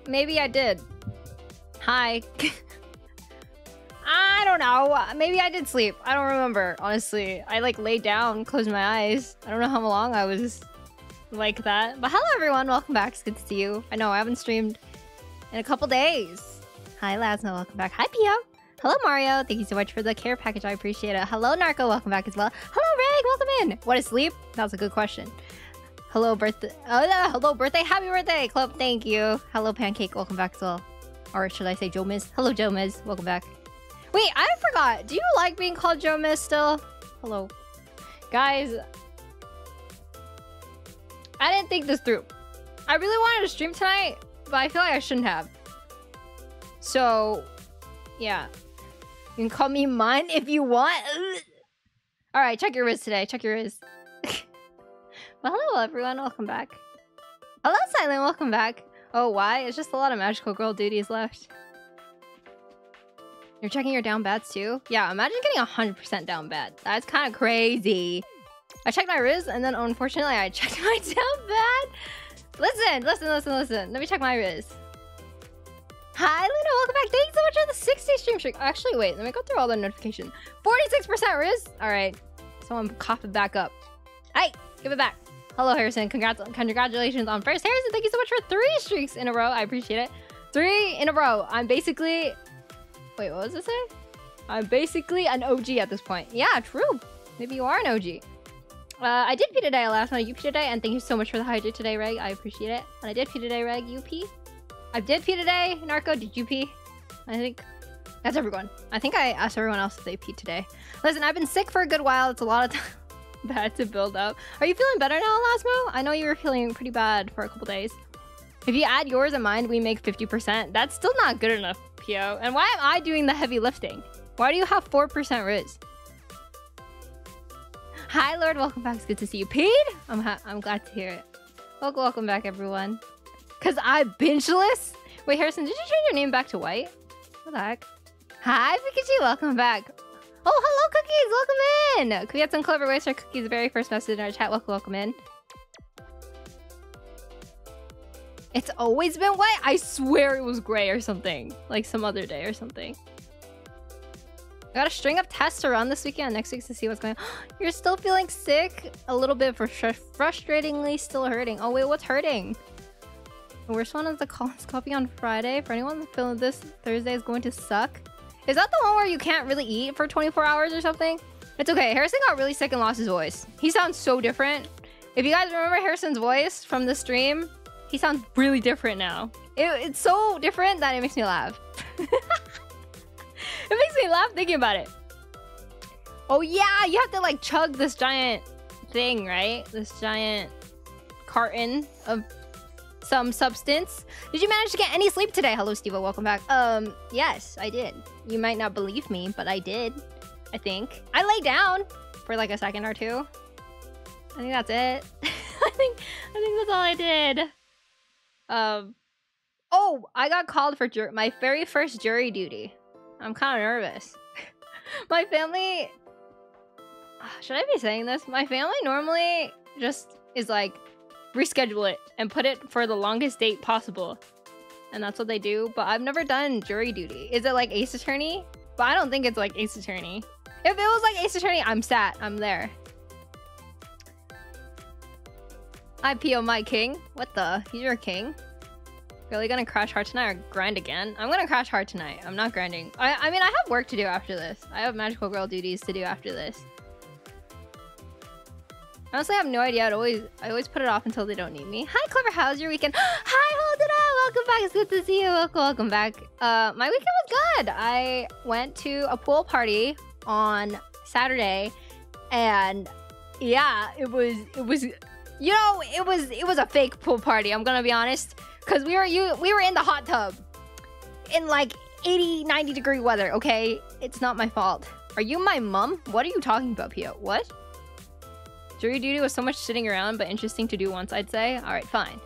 Maybe I did. Hi. I don't know. Maybe I did sleep. I don't remember, honestly. I like laid down, closed my eyes. I don't know how long I was like that. But hello everyone, welcome back. It's good to see you. I know I haven't streamed in a couple days. Hi Lasma, welcome back. Hi Pio. Hello Mario, thank you so much for the care package. I appreciate it. Hello Narco, welcome back as well. Hello Reg, welcome in. What is sleep? That's a good question. Hello birthday. Oh yeah, hello birthday. Happy birthday club. Thank you. Hello Pancake, welcome back as well. Or should I say Joe Miz? Hello Joe Miz, welcome back. Wait, I forgot. Do you like being called Joe Miz still? Hello. Guys, I didn't think this through. I really wanted to stream tonight, but I feel like I shouldn't have. So, yeah. You can call me mine if you want. Alright, check your Riz today. Check your Riz. Well, hello everyone. Welcome back. Hello Silent. Welcome back. Oh, why? It's just a lot of magical girl duties left. You're checking your down bads too? Yeah, imagine getting 100% down bad. That's kind of crazy. I checked my Riz and then unfortunately I checked my down bad. Listen. Let me check my Riz. Hi Luna, welcome back. Thanks so much for the 60 stream streak. Actually, wait, let me go through all the notifications. 46% Riz. All right, someone cough it back up. Hey, give it back. Hello Harrison, congratulations on first. Harrison, thank you so much for 3 streaks in a row. I appreciate it. 3 in a row. I'm basically... Wait, what was it say? I'm basically an OG at this point. Yeah, true. Maybe you are an OG. I did pee today last night. You pee today, and thank you so much for the hydrate today, Reg. I appreciate it. And I did pee today, Reg. You pee? I did pee today. Narco, did you pee? I think that's everyone. I think I asked everyone else if they peed today. Listen, I've been sick for a good while. It's a lot of time bad to build up. Are you feeling better now, Lasmo? I know you were feeling pretty bad for a couple days. If you add yours and mine, we make 50%. That's still not good enough, Pio. And why am I doing the heavy lifting? Why do you have 4% Riz? Hi, Lord. Welcome back. It's good to see you. Peed? I'm glad to hear it. Welcome back, everyone. Because I'm bingeless? Wait, Harrison, did you change your name back to white? What the heck? Hi, Pikachu. Welcome back. Oh, hello, Cookies. Welcome in. Could we get some clever ways for Cookies' very first message in our chat? Welcome in. It's always been white? I swear it was gray or something. Like some other day or something. I got a string of tests to run this weekend next week to see what's going on. You're still feeling sick? A little bit for frustratingly still hurting. Oh wait, what's hurting? The worst one is the colonoscopy on Friday. For anyone feeling this, Thursday is going to suck. Is that the one where you can't really eat for 24 hours or something? It's okay. Harrison got really sick and lost his voice. He sounds so different. If you guys remember Harrison's voice from the stream, he sounds really different now. It's so different that it makes me laugh. It makes me laugh thinking about it. Oh yeah, you have to like chug this giant thing, right? This giant carton of some substance. Did you manage to get any sleep today? Hello, Steve. Welcome back. Yes, I did. You might not believe me, but I did. I think. I lay down for like a second or two. I think that's it. I think that's all I did. Oh, I got called for my very first jury duty. I'm kind of nervous. My family... Should I be saying this? My family normally just is like, reschedule it and put it for the longest date possible. And that's what they do. But I've never done jury duty. Is it like Ace Attorney? But I don't think it's like Ace Attorney. If it was like Ace Attorney, I'm sat. I'm there. I PO my king. What the? He's your king? Really gonna crash hard tonight or grind again? I'm gonna crash hard tonight. I'm not grinding. I mean, I have work to do after this. I have magical girl duties to do after this. Honestly, I have no idea. I always put it off until they don't need me. Hi, Clever. How's your weekend? Hi, hold it up. Welcome back. It's good to see you. Welcome back. My weekend was good. I went to a pool party on Saturday, and yeah, it was you know, it was a fake pool party. I'm gonna be honest. Because we were in the hot tub in like 80, 90 degree weather, okay? It's not my fault. Are you my mom? What are you talking about, Pio? What? Jury duty was so much sitting around, but interesting to do once, I'd say. Alright, fine.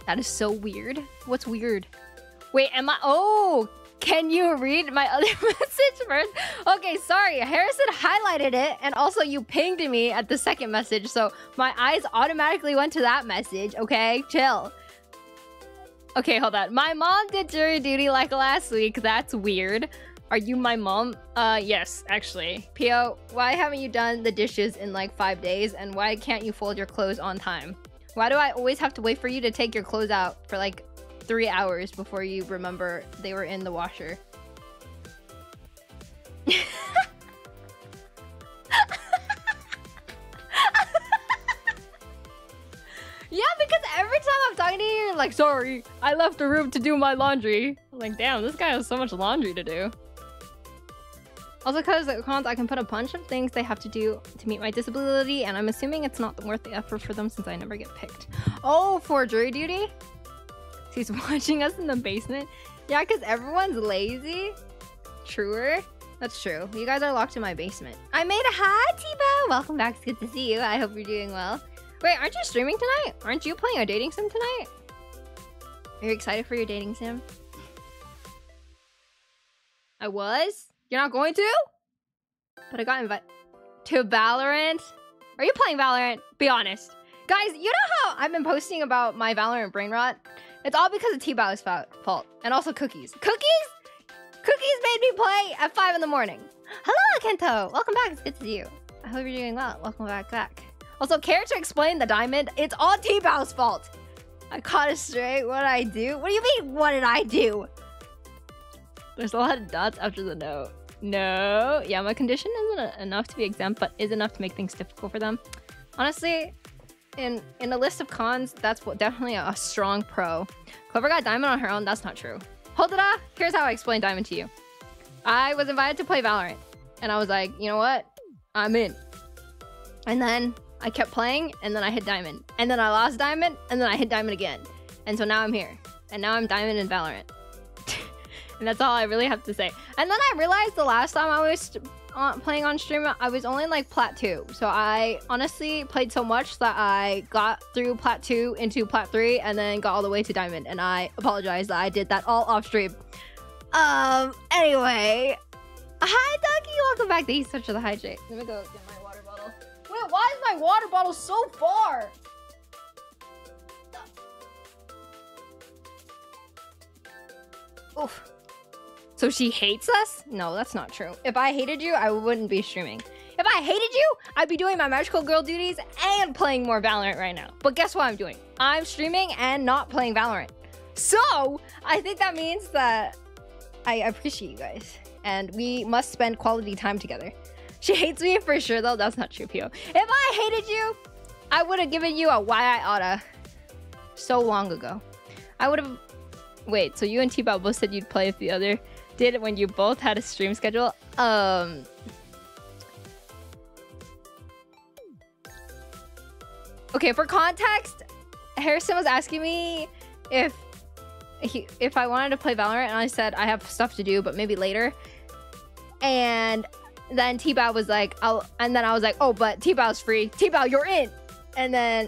That is so weird. What's weird? Wait, am I... Oh! Can you read my other message first? Okay, sorry. Harrison highlighted it, and also you pinged me at the second message, so my eyes automatically went to that message. Okay, chill. Okay, hold on. My mom did jury duty like last week. That's weird. Are you my mom? Yes, actually. Pio, why haven't you done the dishes in like 5 days? And why can't you fold your clothes on time? Why do I always have to wait for you to take your clothes out for like 3 hours before you remember they were in the washer? Yeah, because every time I'm talking to you, you're like, sorry, I left the room to do my laundry. I'm like, damn, this guy has so much laundry to do. Also, because the cons, I can put a bunch of things they have to do to meet my disability, and I'm assuming it's not worth the effort for them since I never get picked. Oh, for jury duty? He's watching us in the basement? Yeah, because everyone's lazy. Truer. That's true. You guys are locked in my basement. I made a hi, T-Bow. Welcome back. It's good to see you. I hope you're doing well. Wait, aren't you streaming tonight? Aren't you playing a dating sim tonight? Are you excited for your dating sim? I was? You're not going to? But I got invited to Valorant. Are you playing Valorant? Be honest. Guys, you know how I've been posting about my Valorant brain rot? It's all because of T-Bow's fault. And also Cookies. Cookies? Cookies made me play at 5 in the morning. Hello, Kento. Welcome back. It's good to see you. I hope you're doing well. Welcome back. Also, care to explain the diamond? It's all T-Bow's fault. I caught it straight. What did I do? What do you mean, what did I do? There's a lot of dots after the note. No. Yeah, my condition isn't enough to be exempt, but is enough to make things difficult for them. Honestly, in a list of cons, that's definitely a strong pro. Clover got diamond on her own. That's not true. Hold it up. Here's how I explain diamond to you. I was invited to play Valorant, and I was like, you know what? I'm in. And then I kept playing, and then I hit diamond. And then I lost diamond, and then I hit diamond again. And so now I'm here. And now I'm diamond in Valorant. And that's all I really have to say. And then I realized the last time I was playing on stream, I was only like Plat 2. So I honestly played so much that I got through Plat 2 into Plat 3 and then got all the way to diamond. And I apologize that I did that all off stream. Anyway. Hi, Ducky. Welcome back. Thank you so much for the hydrate. Let me go get my water bottle. Wait, why is my water bottle so far? Oof. So she hates us? No, that's not true. If I hated you, I wouldn't be streaming. If I hated you, I'd be doing my magical girl duties and playing more Valorant right now. But guess what I'm doing? I'm streaming and not playing Valorant. So, I think that means that I appreciate you guys. And we must spend quality time together. She hates me for sure, though. That's not true, Pio. If I hated you, I would have given you a why I oughta so long ago. I would have... Wait, so you and T-Bow both said you'd play if the other did when you both had a stream schedule? Okay, for context, Harrison was asking me if I wanted to play Valorant, and I said I have stuff to do, but maybe later. And then T-Bow was like, and then I was like, oh, but T-Bow's free. T-Bow, you're in. And then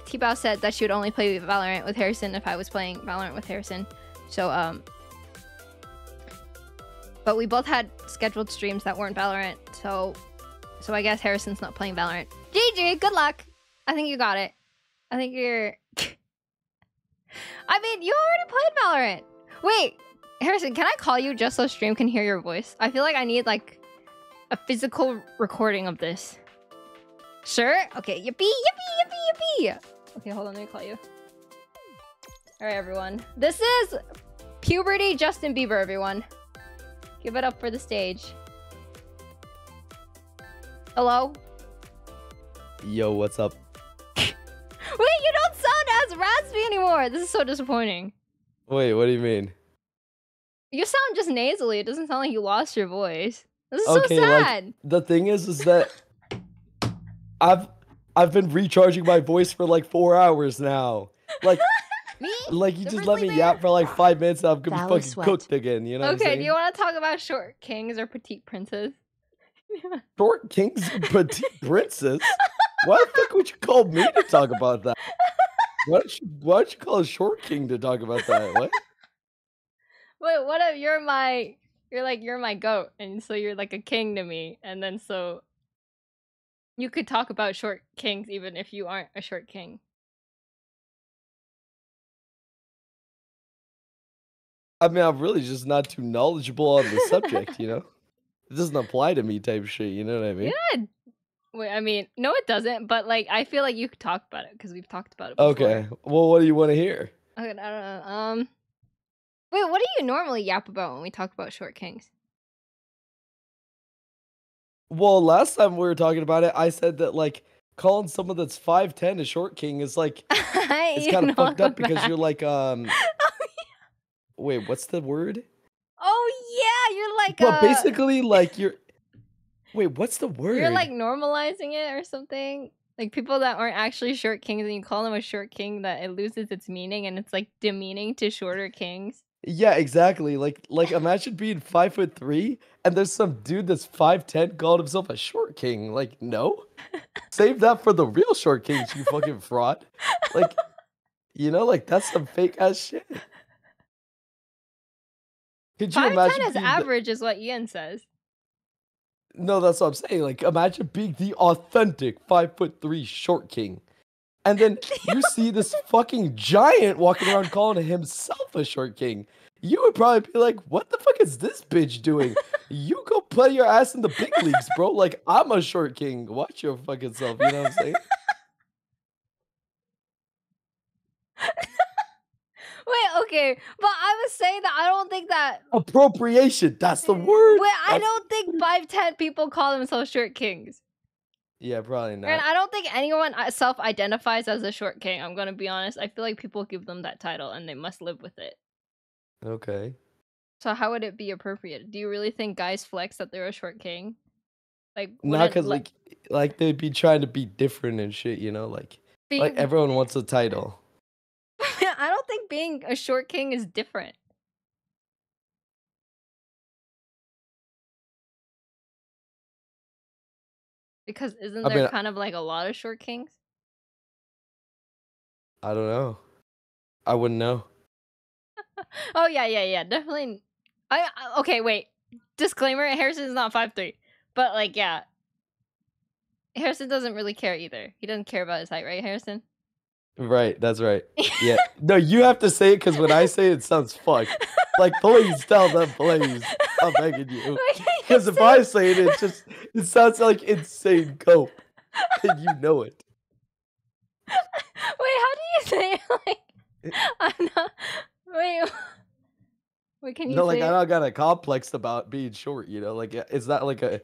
T-Bow said that she would only play Valorant with Harrison if I was playing Valorant with Harrison. So, but we both had scheduled streams that weren't Valorant, so I guess Harrison's not playing Valorant. GG, good luck. I think you got it. I think you're... I mean, you already played Valorant. Wait, Harrison, can I call you just so stream can hear your voice? I feel like I need, like, a physical recording of this. Sure? Okay, yippee, yippee, yippee, yippee! Okay, hold on, let me call you. Alright, everyone. This is Puberty Justin Bieber, everyone. Give it up for the stage. Hello? Yo, what's up? Wait, you don't sound as raspy anymore! This is so disappointing. Wait, what do you mean? You sound just nasally. It doesn't sound like you lost your voice. This is so sad. Like, the thing is that I've been recharging my voice for like 4 hours now. Like, me? Like you just let me yap for like 5 minutes and I'm gonna be fucking cooked again, you know what I'm saying? Do you want to talk about short kings or petite princes? Short kings and petite princes? Why the fuck would you call me to talk about that? Why don't you call a short king to talk about that? What? Wait, what if you're my goat, and so you're like a king to me, and then so you could talk about short kings even if you aren't a short king. I mean, I'm really just not too knowledgeable on the subject, you know? It doesn't apply to me type shit, you know what I mean? Yeah. Wait, I mean, no, it doesn't. But like, I feel like you could talk about it because we've talked about it before. Okay. Well, what do you want to hear? Okay, I don't know. Wait, what do you normally yap about when we talk about short kings? Well, last time we were talking about it, I said that like calling someone that's 5'10" a short king is like it's kind of fucked up because you're like wait, what's the word? Oh yeah, you're like Well, basically like you're wait, what's the word? You're like normalizing it or something. Like people that aren't actually short kings and you call them a short king, that it loses its meaning and it's like demeaning to shorter kings. Yeah, exactly. Like imagine being 5'3" and there's some dude that's 5'10" called himself a short king. Like, no. Save that for the real short kings, you fucking fraud. Like, you know, like that's some fake ass shit. Could you 5'10" imagine is being average, is what Ian says. No, that's what I'm saying. Like, imagine being the authentic 5'3" short king. And then you see this fucking giant walking around calling himself a short king. You would probably be like, what the fuck is this bitch doing? You go play your ass in the big leagues, bro. Like, I'm a short king. Watch your fucking self. You know what I'm saying? Wait, okay. But I was saying that I don't think that... Appropriation. That's the word. Wait, I don't think 5'10" people call themselves short kings. Yeah, probably not. And I don't think anyone self-identifies as a short king. I'm gonna be honest. I feel like people give them that title and they must live with it. Okay. So how would it be appropriate? Do you really think guys flex that they're a short king? Like, Not because like they'd be trying to be different and shit, you know, like everyone wants a title. I don't think being a short king is different. Because isn't there kind of like a lot of short kings? I don't know. I wouldn't know. Oh yeah, definitely. Okay, wait. Disclaimer: Harrison's not 5'3", but like, yeah, Harrison doesn't really care either. He doesn't care about his height, right, Harrison? Right, that's right. Yeah. No, you have to say it because when I say it, it sounds fucked. Like, please tell them, please. I'm begging you. Because if I say it, it sounds like insane cope. And you know it. Wait, how do you say it? Like, I'm not. Wait, can you say like, I don't got a complex about being short, you know? Like, it's not like a.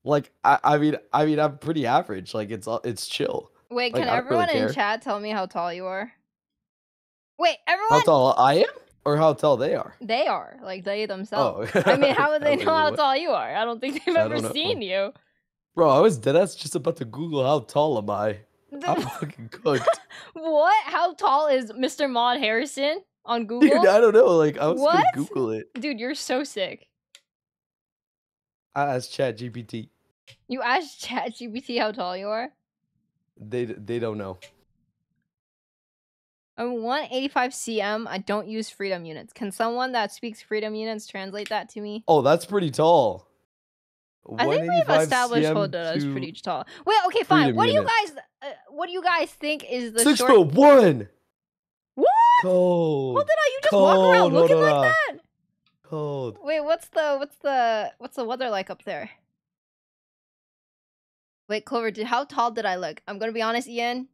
Like, I mean, I'm pretty average. Like, it's chill. Wait, like, can everyone in chat tell me how tall you are? Wait, everyone. How tall I am? Or how tall they are? They are. Like, they themselves. Oh. I mean, how would they know how tall you are? I don't think they've ever seen you. Bro, I was deadass just about to Google how tall am I. I'm fucking cooked. What? How tall is Mr. Maud Harrison on Google? Dude, I don't know. Like, I was gonna Google it. Dude, you're so sick. I asked ChatGPT. You asked ChatGPT how tall you are? They don't know. I'm 185 cm. I don't use freedom units. Can someone that speaks freedom units translate that to me? Oh, that's pretty tall. I think we've established Hoda is pretty tall. Wait, okay, fine. What do you guys think is the 6'1"? What? Cold. Hold on, you just walk around looking like that? Cold. Wait, what's the weather like up there? Wait, Clover, how tall did I look? I'm gonna be honest, Ian.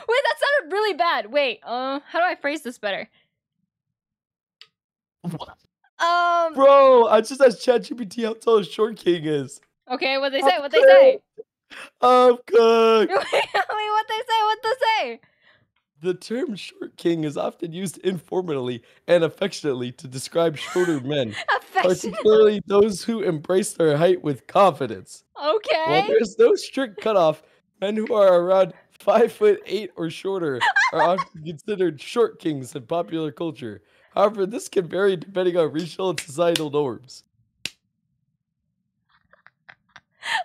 Wait, that sounded really bad. Wait, how do I phrase this better? Bro, I just asked ChatGPT how tall a short king is. Okay, what they say? What they say? I'm cooked. Wait, what they say? What they say? The term short king is often used informally and affectionately to describe shorter men, particularly those who embrace their height with confidence. Okay. While there is no strict cutoff, men who are around 5'8" or shorter are often considered short kings in popular culture. However, this can vary depending on regional and societal norms.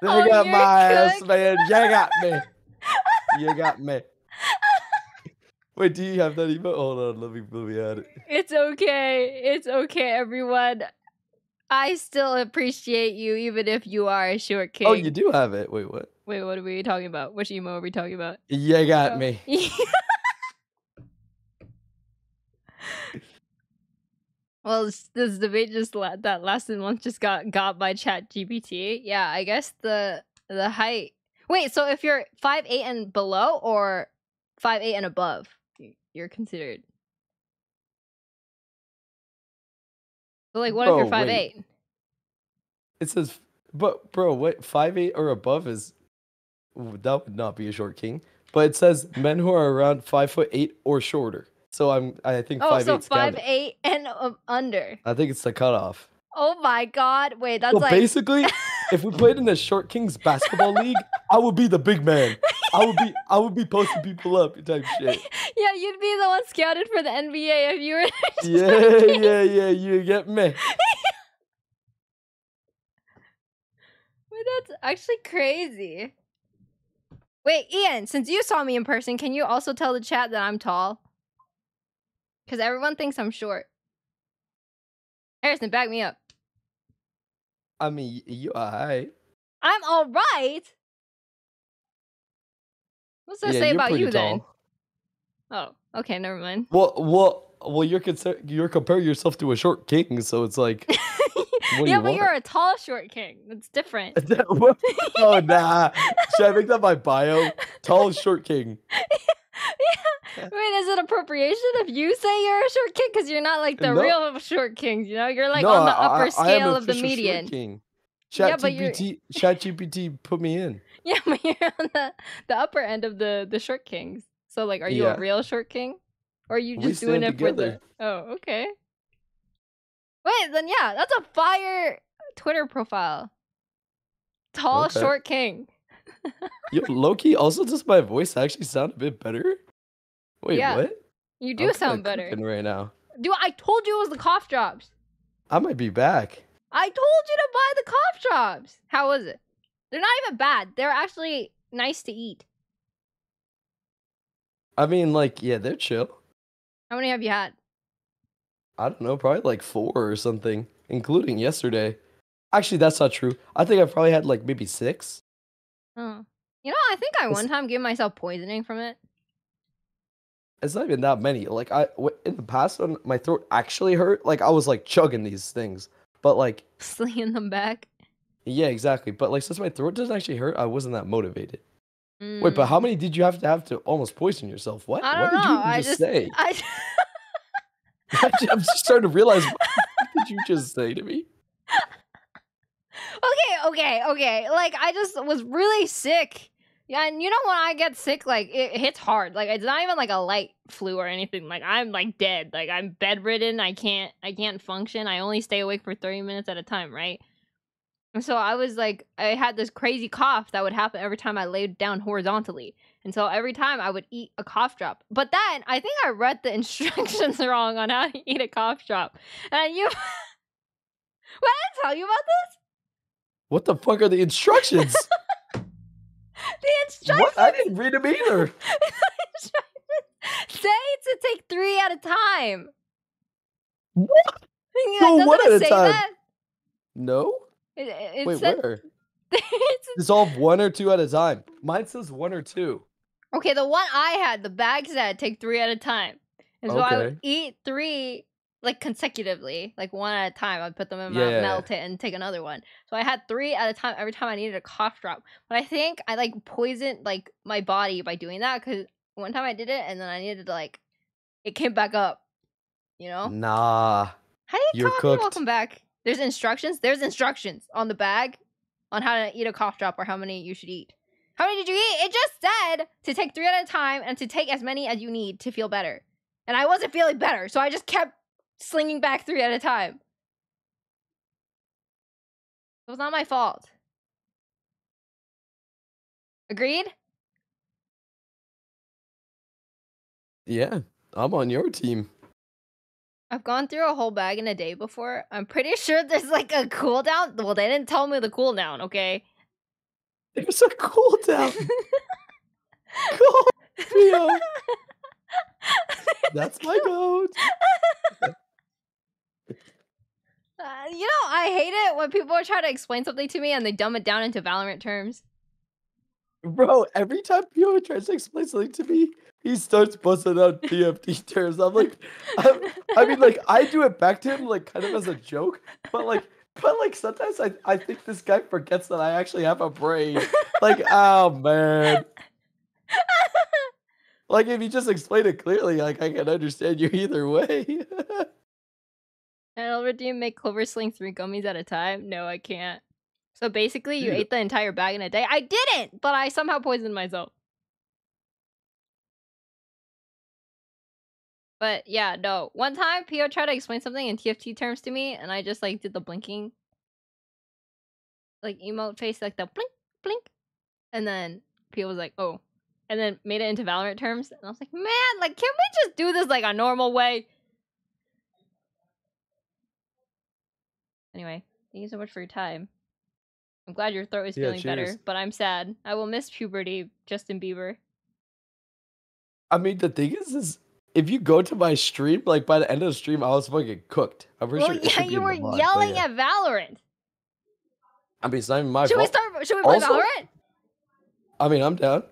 You got my ass, man. You got me. You got me. Wait, do you have that emote? Hold on, let me add it. It's okay. It's okay, everyone. I still appreciate you, even if you are a short king. Oh, you do have it. Wait, what? Wait, what are we talking about? Which emo are we talking about? You got me. Well, this debate that lasted month just got by ChatGPT. Yeah, I guess the height. Wait, so if you're 5'8" and below or 5'8" and above, you're considered. So like, what if you're 5'8"? It says, but bro, what 5'8" or above is that would not be a short king. But it says men who are around 5'8" or shorter. So I think 5'8". Oh, so 5'8" and under. I think it's the cutoff. Oh my god! Wait, that's so like basically, if we played in the Short Kings basketball league, I would be the big man. I would be posting people up type shit. Yeah, you'd be the one scouted for the NBA if you were. Yeah, you get me. Wait, that's actually crazy. Wait, Ian, since you saw me in person, can you also tell the chat that I'm tall? Because everyone thinks I'm short. Harrison, back me up. I mean, you alright. I'm alright? What's that say about you then? Oh, okay, never mind. Well, you're comparing yourself to a short king, so it's like. Yeah, but you're a tall short king. That's different. Oh nah. Should I make that my bio? Tall short king. Yeah. Wait, is it appropriation if you say you're a short king? Because you're not like the real short kings, you know? You're like on the upper scale of the median. King. ChatGPT put me in. Yeah, but you're on the upper end of the short kings. So like, are you a real short king? Or are you just doing it for the... Oh, okay. Wait, then yeah, that's a fire Twitter profile. Tall short king. Yo, Loki, also does my voice actually sound a bit better? Wait, what? You do sound better right now. Dude, I told you it was the cough drops. I might be back. I told you to buy the cough drops. How was it? They're not even bad. They're actually nice to eat. I mean, like, yeah, they're chill. How many have you had? I don't know, probably like 4 or something, including yesterday. Actually, that's not true. I think I probably had like maybe 6. Oh. You know, I think I one time gave myself poisoning from it. It's not even that many. Like, in the past, when my throat actually hurt, like, I was like chugging these things. But like... slinging them back? Yeah, exactly. But like, since my throat doesn't actually hurt, I wasn't that motivated. Wait, but how many did you have to almost poison yourself? What? I don't know. What did you just say? I'm just starting to realize, what did you just say to me? Okay. Like, I just was really sick. Yeah, and you know when I get sick, like, it hits hard. Like, it's not even like a light flu or anything. Like, I'm like dead. Like, I'm bedridden. I can't function. I only stay awake for 30 minutes at a time, right? And so I was like, I had this crazy cough that would happen every time I laid down horizontally. And so every time I would eat a cough drop. But then I think I read the instructions wrong on how to eat a cough drop. And you... What, I didn't tell you about this? What the fuck are the instructions? The instructions? What? I didn't read them either. The instructions say to take 3 at a time. What? No, what at a time? That? No. Wait, said... where? Dissolve 1 or 2 at a time. Mine says 1 or 2. Okay, the one I had, the bag said take 3 at a time. And so I would eat 3 like consecutively, like 1 at a time. I'd put them in my mouth, melt it, and take another one. So I had 3 at a time every time I needed a cough drop. But I think I like poisoned like my body by doing that, because one time I did it and then I needed to like, it came back up. You know? Nah. How do you tell me welcome back? There's instructions. There's instructions on the bag on how to eat a cough drop or how many you should eat. How many did you eat? It just said to take 3 at a time and to take as many as you need to feel better. And I wasn't feeling better, so I just kept slinging back 3 at a time. It was not my fault. Agreed? Yeah, I'm on your team. I've gone through a whole bag in a day before. I'm pretty sure there's like a cooldown. Well, they didn't tell me the cooldown, okay? There's a cooldown. Cool. That's my goat. You know, I hate it when people try to explain something to me and they dumb it down into Valorant terms. Bro, every time Pio tries to explain something to me, he starts busting out TFT terms. I'm like, I mean, like, I do it back to him, like, kind of as a joke, but like, sometimes I think this guy forgets that I actually have a brain. Like, oh man. Like, if you just explain it clearly, like, I can understand you either way. And over, do you make Clover Sling 3 gummies at a time? No, I can't. So basically, you Dude. ate the entire bag in a day. I didn't, but I somehow poisoned myself. But yeah, no. One time, Pio tried to explain something in TFT terms to me, and I just like did the blinking, like emote face, like the blink, blink, and then Pio was like, "Oh," and then made it into Valorant terms, and I was like, "Man, like, can we just do this like a normal way?" Anyway, thank you so much for your time. I'm glad your throat is feeling better, but I'm sad. I will miss puberty, Justin Bieber. I mean, the thing is if you go to my stream, like, by the end of the stream, I was fucking cooked. I'm pretty sure yeah, you were yelling at Valorant. I mean, it's not even my fault. Should we play Valorant? I mean, I'm down.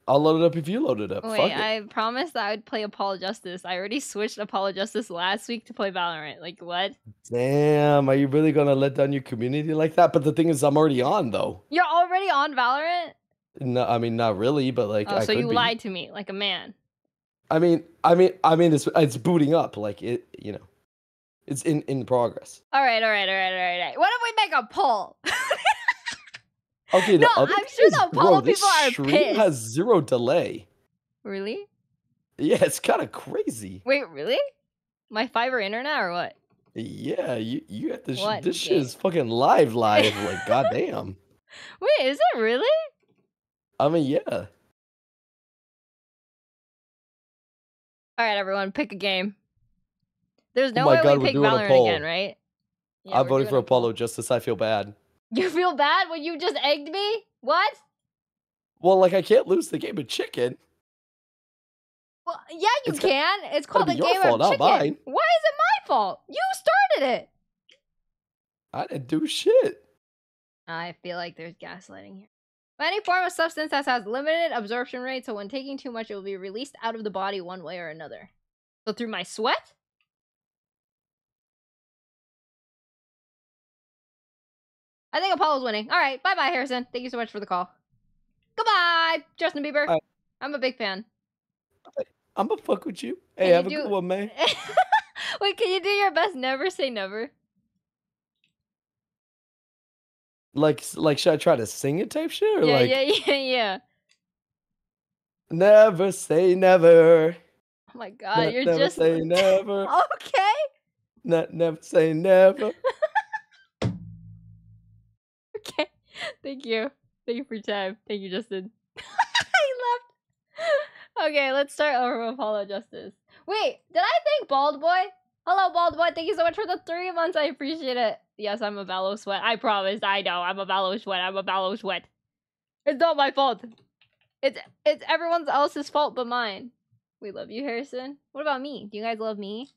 I'll load it up if you load it up. Wait, I promised that I would play Apollo Justice. I already switched Apollo Justice last week to play Valorant. Like, what? Damn, are you really gonna let down your community like that? But the thing is, I'm already on, though. You're already on Valorant? No, I mean, not really, but like, oh, so you lied to me, like a man. I mean, it's booting up, like it, you know, it's in progress. All right. What if we make a poll? Okay, no, I'm sure the Apollo people are stream pissed. Has 0 delay. Really? Yeah, it's kind of crazy. Wait, really? My fiber internet or what? Yeah, you got this. This shit is fucking live, like goddamn. Wait, is it really? I mean, yeah. All right, everyone, pick a game. There's no way we pick Valorant again, right? Yeah, I voted for Apollo Justice. I feel bad. You feel bad when you just egged me? What? Well, like, I can't lose the game of chicken. Well, yeah, you can. It's called the game of chicken. Why is it my fault? You started it. I didn't do shit. I feel like there's gaslighting here. But any form of substance that has limited absorption rate, so when taking too much, it will be released out of the body one way or another. So through my sweat? I think Apollo's winning. All right, bye-bye, Harrison. Thank you so much for the call. Goodbye, Justin Bieber. I'm a big fan. I'm gonna fuck with you. Hey, have a good one, man. Wait, can you do your best never say never? Like, should I try to sing it type shit? Or yeah. Never say never. Oh my god, you're never just... Never say never. Okay. Never say never. Okay. Thank you. Thank you for your time. Thank you, Justin. He left. Okay, let's start over with Apollo Justice. Wait, did I thank Bald Boy? Hello, Bald Boy. Thank you so much for the 3 months. I appreciate it. Yes, I'm a Valo Sweat. I promise. I know. I'm a Valo Sweat. I'm a Valo Sweat. It's not my fault. It's everyone else's fault but mine. We love you, Harrison. What about me? Do you guys love me?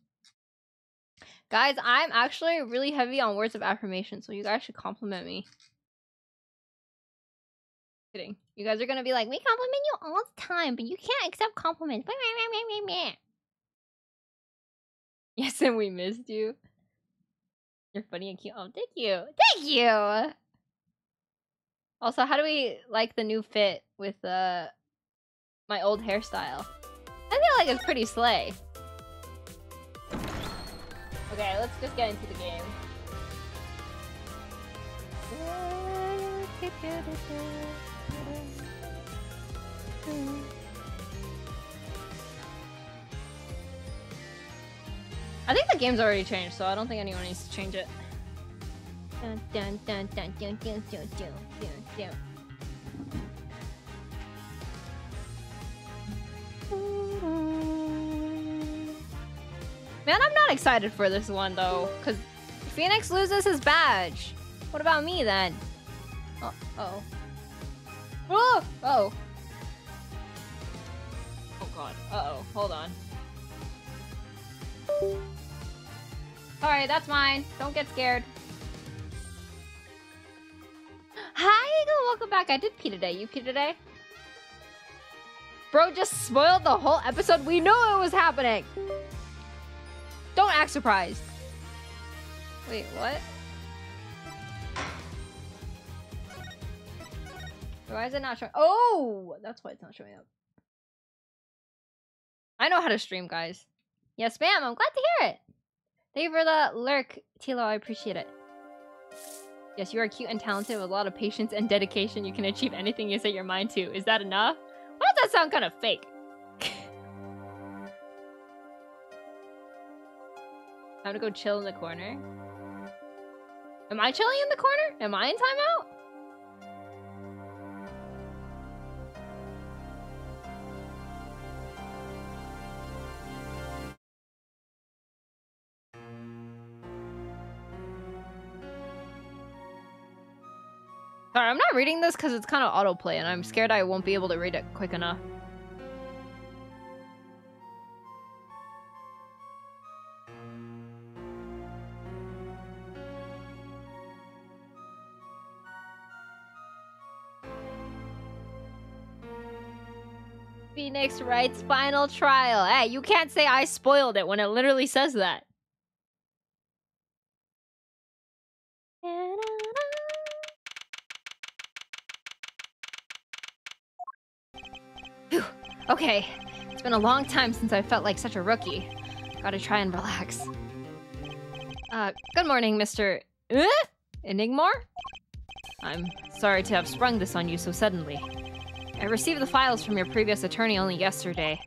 Guys, I'm actually really heavy on words of affirmation, so you guys should compliment me. Kidding. You guys are gonna be like, we compliment you all the time, but you can't accept compliments. Yes, and we missed you. You're funny and cute. Oh, thank you. Thank you! Also, how do we like the new fit with my old hairstyle? I feel like it's pretty slay. Okay, let's just get into the game. I think the game's already changed, so I don't think anyone needs to change it. Dun, dun, dun, dun, dun, dun, dun, dun, dun, dun. Man, I'm not excited for this one though, because Phoenix loses his badge. What about me then? Oh. Oh god. Hold on. Alright, that's mine. Don't get scared. Hi, Eagle. Welcome back. I did pee today. You pee today? Bro just spoiled the whole episode. We knew it was happening. Don't act surprised. Wait, what? Why is it not showing? Oh, that's why it's not showing up. I know how to stream, guys. Yes, ma'am. I'm glad to hear it. Thank you for the lurk, Tilo. I appreciate it. Yes, you are cute and talented with a lot of patience and dedication. You can achieve anything you set your mind to. Is that enough? Why does that sound kind of fake? Time to go chill in the corner. Am I chilling in the corner? Am I in timeout? Sorry, I'm not reading this because it's kind of autoplay and I'm scared I won't be able to read it quick enough. Phoenix Wright's final trial. Hey, you can't say I spoiled it when it literally says that. Whew. Okay, it's been a long time since I felt like such a rookie. Gotta try and relax. Good morning, Mr. Enigmar? I'm sorry to have sprung this on you so suddenly. I received the files from your previous attorney only yesterday.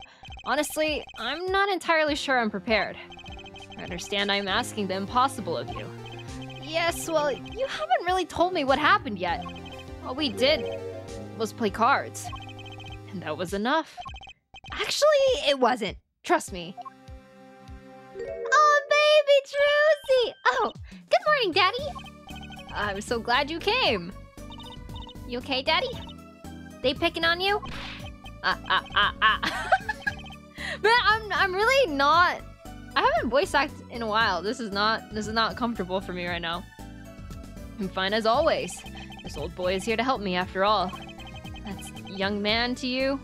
Honestly, I'm not entirely sure I'm prepared. I understand I'm asking the impossible of you. Yes, well, you haven't really told me what happened yet. All we did was play cards. And that was enough. Actually, it wasn't. Trust me. Oh, baby Trucy! Oh, good morning, Daddy. I'm so glad you came. You okay, Daddy? They picking on you? Man, I'm really not. I haven't voice acted in a while. This is not comfortable for me right now. I'm fine as always. This old boy is here to help me after all. That's young man to you.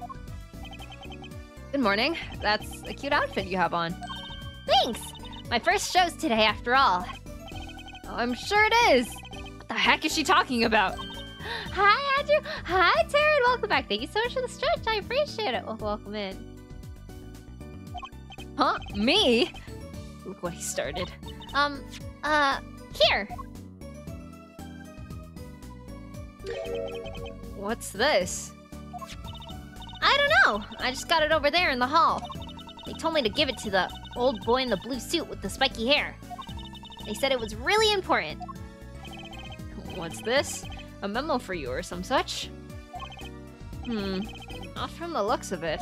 Good morning. That's a cute outfit you have on. Thanks. My first show's today after all. Oh, I'm sure it is. What the heck is she talking about? Hi, Andrew. Hi, Taryn. Welcome back. Thank you so much for the stretch. I appreciate it. Well, welcome in. Huh? Me? Look what he started. Here. What's this? I don't know. I just got it over there in the hall. They told me to give it to the old boy in the blue suit with the spiky hair. They said it was really important. What's this? A memo for you or some such? Not from the looks of it.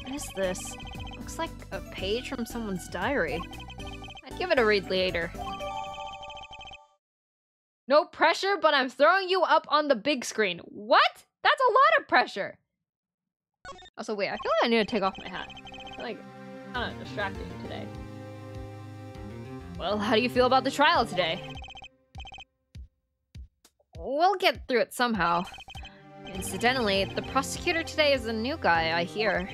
What is this? Looks like a page from someone's diary. I'd give it a read later. No pressure, but I'm throwing you up on the big screen. What? That's a lot of pressure. Also, wait, I feel like I need to take off my hat. I feel like it's kind of distracting today. Well, how do you feel about the trial today? We'll get through it somehow. Incidentally, the prosecutor today is a new guy, I hear.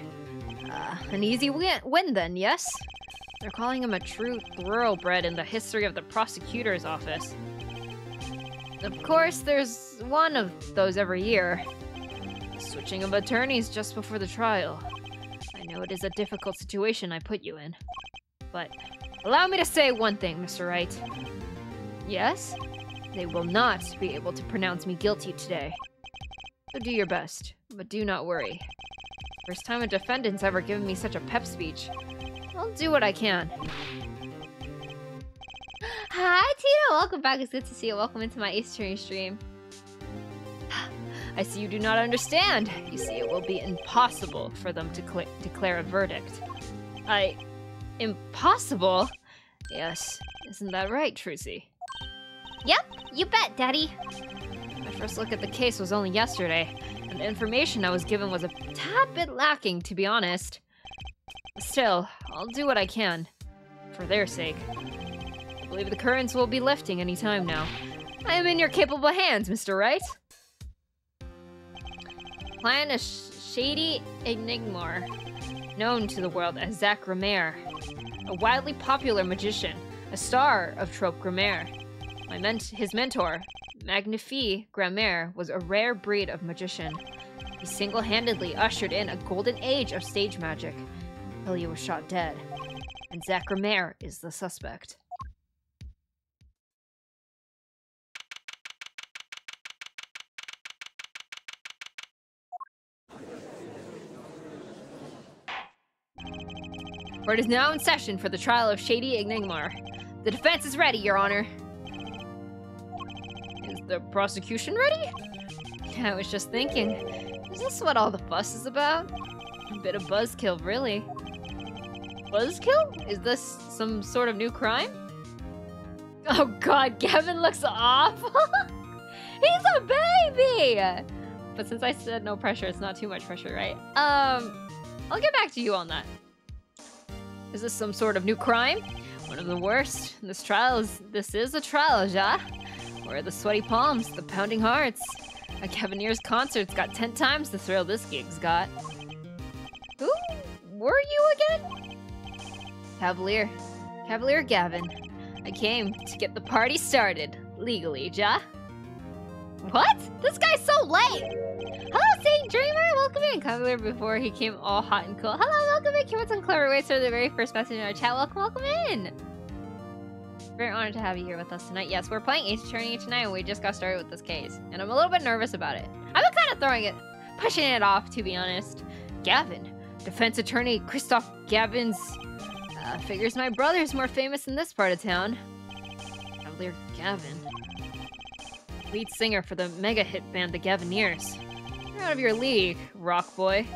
An easy win then, yes? They're calling him a true thoroughbred in the history of the prosecutor's office. Of course, there's one of those every year. Switching of attorneys just before the trial. I know it is a difficult situation I put you in. But allow me to say one thing, Mr. Wright. Yes? They will not be able to pronounce me guilty today. So do your best, but do not worry. First time a defendant's ever given me such a pep speech. I'll do what I can. Hi, Tina! Welcome back. It's good to see you. Welcome into my Eastern stream. I see you do not understand. You see, it will be impossible for them to declare a verdict. Impossible? Yes. Isn't that right, Trucy? Yep, you bet, Daddy. My first look at the case was only yesterday, and the information I was given was a tad bit lacking, to be honest. Still, I'll do what I can. for their sake. I believe the currents will be lifting any time now. I am in your capable hands, Mr. Wright. Plan a shady enigma, known to the world as Zach Grammaire, a widely popular magician, a star of trope Grammaire. His mentor, Magnifique Grammaire, was a rare breed of magician. He single-handedly ushered in a golden age of stage magic until he was shot dead, and Zach Grammaire is the suspect. Court is now in session for the trial of Shady Enigma. The defense is ready, Your Honor. Is the prosecution ready? I was just thinking, is this what all the fuss is about? A bit of buzzkill, really. Buzzkill? Is this some sort of new crime? Oh god, Gavin looks awful! He's a baby! But since I said no pressure, it's not too much pressure, right? I'll get back to you on that. Is this some sort of new crime? One of the worst. This is a trial, ja? Where are the sweaty palms, the pounding hearts? A Cavanier's concert's got 10 times the thrill this gig's got. Who were you again? Cavalier Gavin. I came to get the party started, legally, ja? What? This guy's so late! Hello, Saint Dreamer! Welcome in! Cavalier before he came all hot and cool. Hello, welcome in! Came with some clever ways for the very first message in our chat. Welcome in! Very honored to have you here with us tonight. Yes, we're playing Ace Attorney tonight, and we just got started with this case. And I'm a little bit nervous about it. I've been kind of pushing it off, to be honest. Gavin. Defense attorney Christoph Gavin's... figures my brother's more famous in this part of town. Cavalier Gavin. Lead singer for the mega hit band The Gavineers. You're out of your league, rock boy.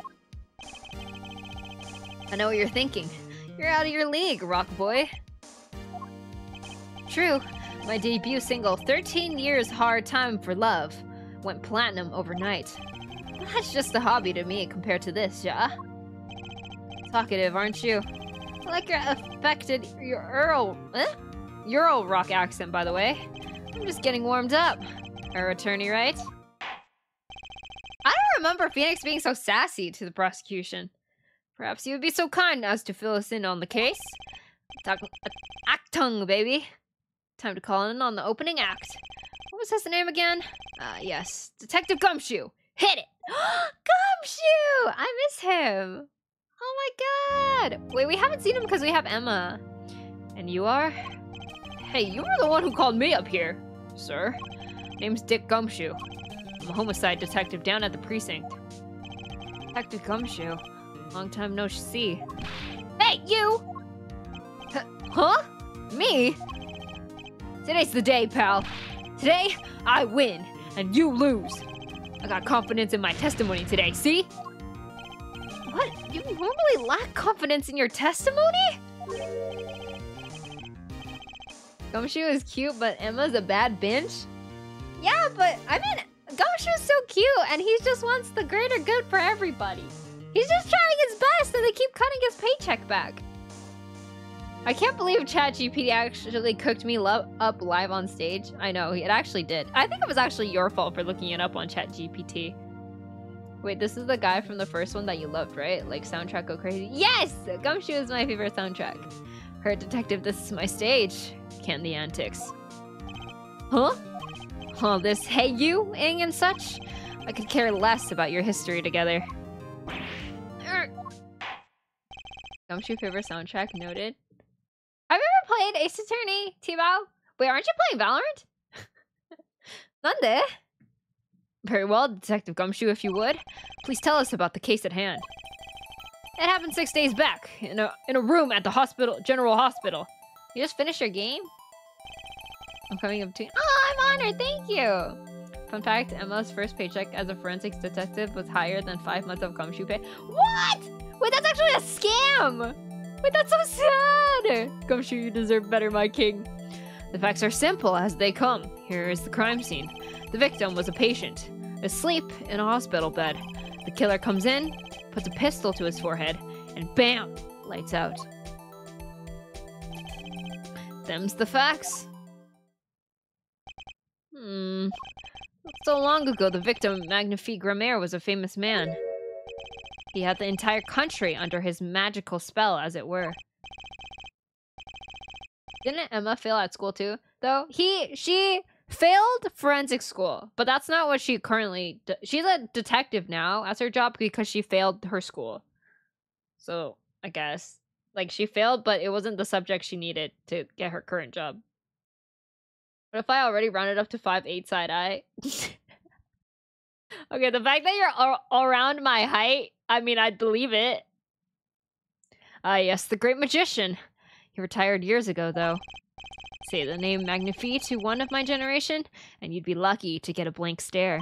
I know what you're thinking. You're out of your league, rock boy. True, my debut single, 13 Years Hard Time for Love, went platinum overnight. That's just a hobby to me compared to this, yeah? Talkative, aren't you? I like your Euro rock accent, by the way. I'm just getting warmed up. Our attorney, right? I don't remember Phoenix being so sassy to the prosecution. Perhaps you would be so kind as to fill us in on the case. Actung, baby. Time to call in on the opening act. What was his name again? Yes. Detective Gumshoe. Hit it! Gumshoe! I miss him. Oh my god. Wait, we haven't seen him because we have Emma. And you are? Hey, you were the one who called me up here, sir. Name's Dick Gumshoe. I'm a homicide detective down at the precinct. Detective Gumshoe. Long time no see. Hey, you! Huh? Me? Today's the day, pal. Today, I win, and you lose. I got confidence in my testimony today, see? What? You normally lack confidence in your testimony? Gumshoe is cute, but Emma's a bad bitch? Yeah, but, I mean, Gumshoe's so cute, and he just wants the greater good for everybody. He's just trying his best, and they keep cutting his paycheck back. I can't believe ChatGPT actually cooked me up live on stage. I know, it actually did. I think it was actually your fault for looking it up on ChatGPT. Wait, this is the guy from the first one that you loved, right? Like, soundtrack go crazy? Yes! Gumshoe is my favorite soundtrack. Heard detective, this is my stage. Can the antics. Huh? All this hey you-ing and such? I could care less about your history together. Gumshoe favorite soundtrack noted. Have you ever played Ace Attorney, T-Bow? Wait, aren't you playing Valorant? Nande? Very well, Detective Gumshoe, if you would. Please tell us about the case at hand. It happened 6 days back, in a room at the General Hospital. You just finished your game? I'm coming up to... Oh, I'm honored, thank you! Fun fact, Emma's first paycheck as a forensics detective was higher than 5 months of Gumshoe pay. What?! Wait, that's actually a scam! Wait, that's so sad! Gumshoe, you deserve better, my king. The facts are simple as they come. Here is the crime scene. The victim was a patient, asleep in a hospital bed. The killer comes in, puts a pistol to his forehead, and BAM! Lights out. Them's the facts. So long ago, the victim, Magnifique Grammaire, was a famous man. He had the entire country under his magical spell, as it were. Didn't Emma fail at school too? Though she failed forensic school, but that's not what she currently she's a detective now as her job because she failed her school. So, I guess like she failed, but it wasn't the subject she needed to get her current job. What if I already rounded up to 5'8" side eye? Okay, the fact that you're around my height, I mean, I'd believe it. Ah, yes, the great magician. He retired years ago, though. Say the name Magnifique to one of my generation, and you'd be lucky to get a blank stare.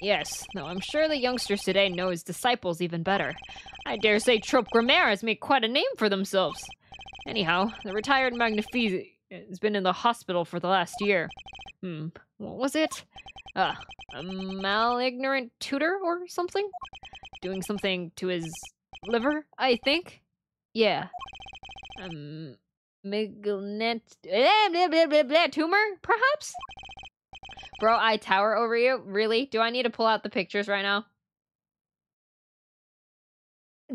Yes, though I'm sure the youngsters today know his disciples even better. I dare say Trope Grammaire has made quite a name for themselves. Anyhow, the retired Magnifique has been in the hospital for the last year. What was it? A malignorant tutor or something? Doing something to his liver, I think? Yeah. Malignant tumor, perhaps? Bro, I tower over you? Really? Do I need to pull out the pictures right now?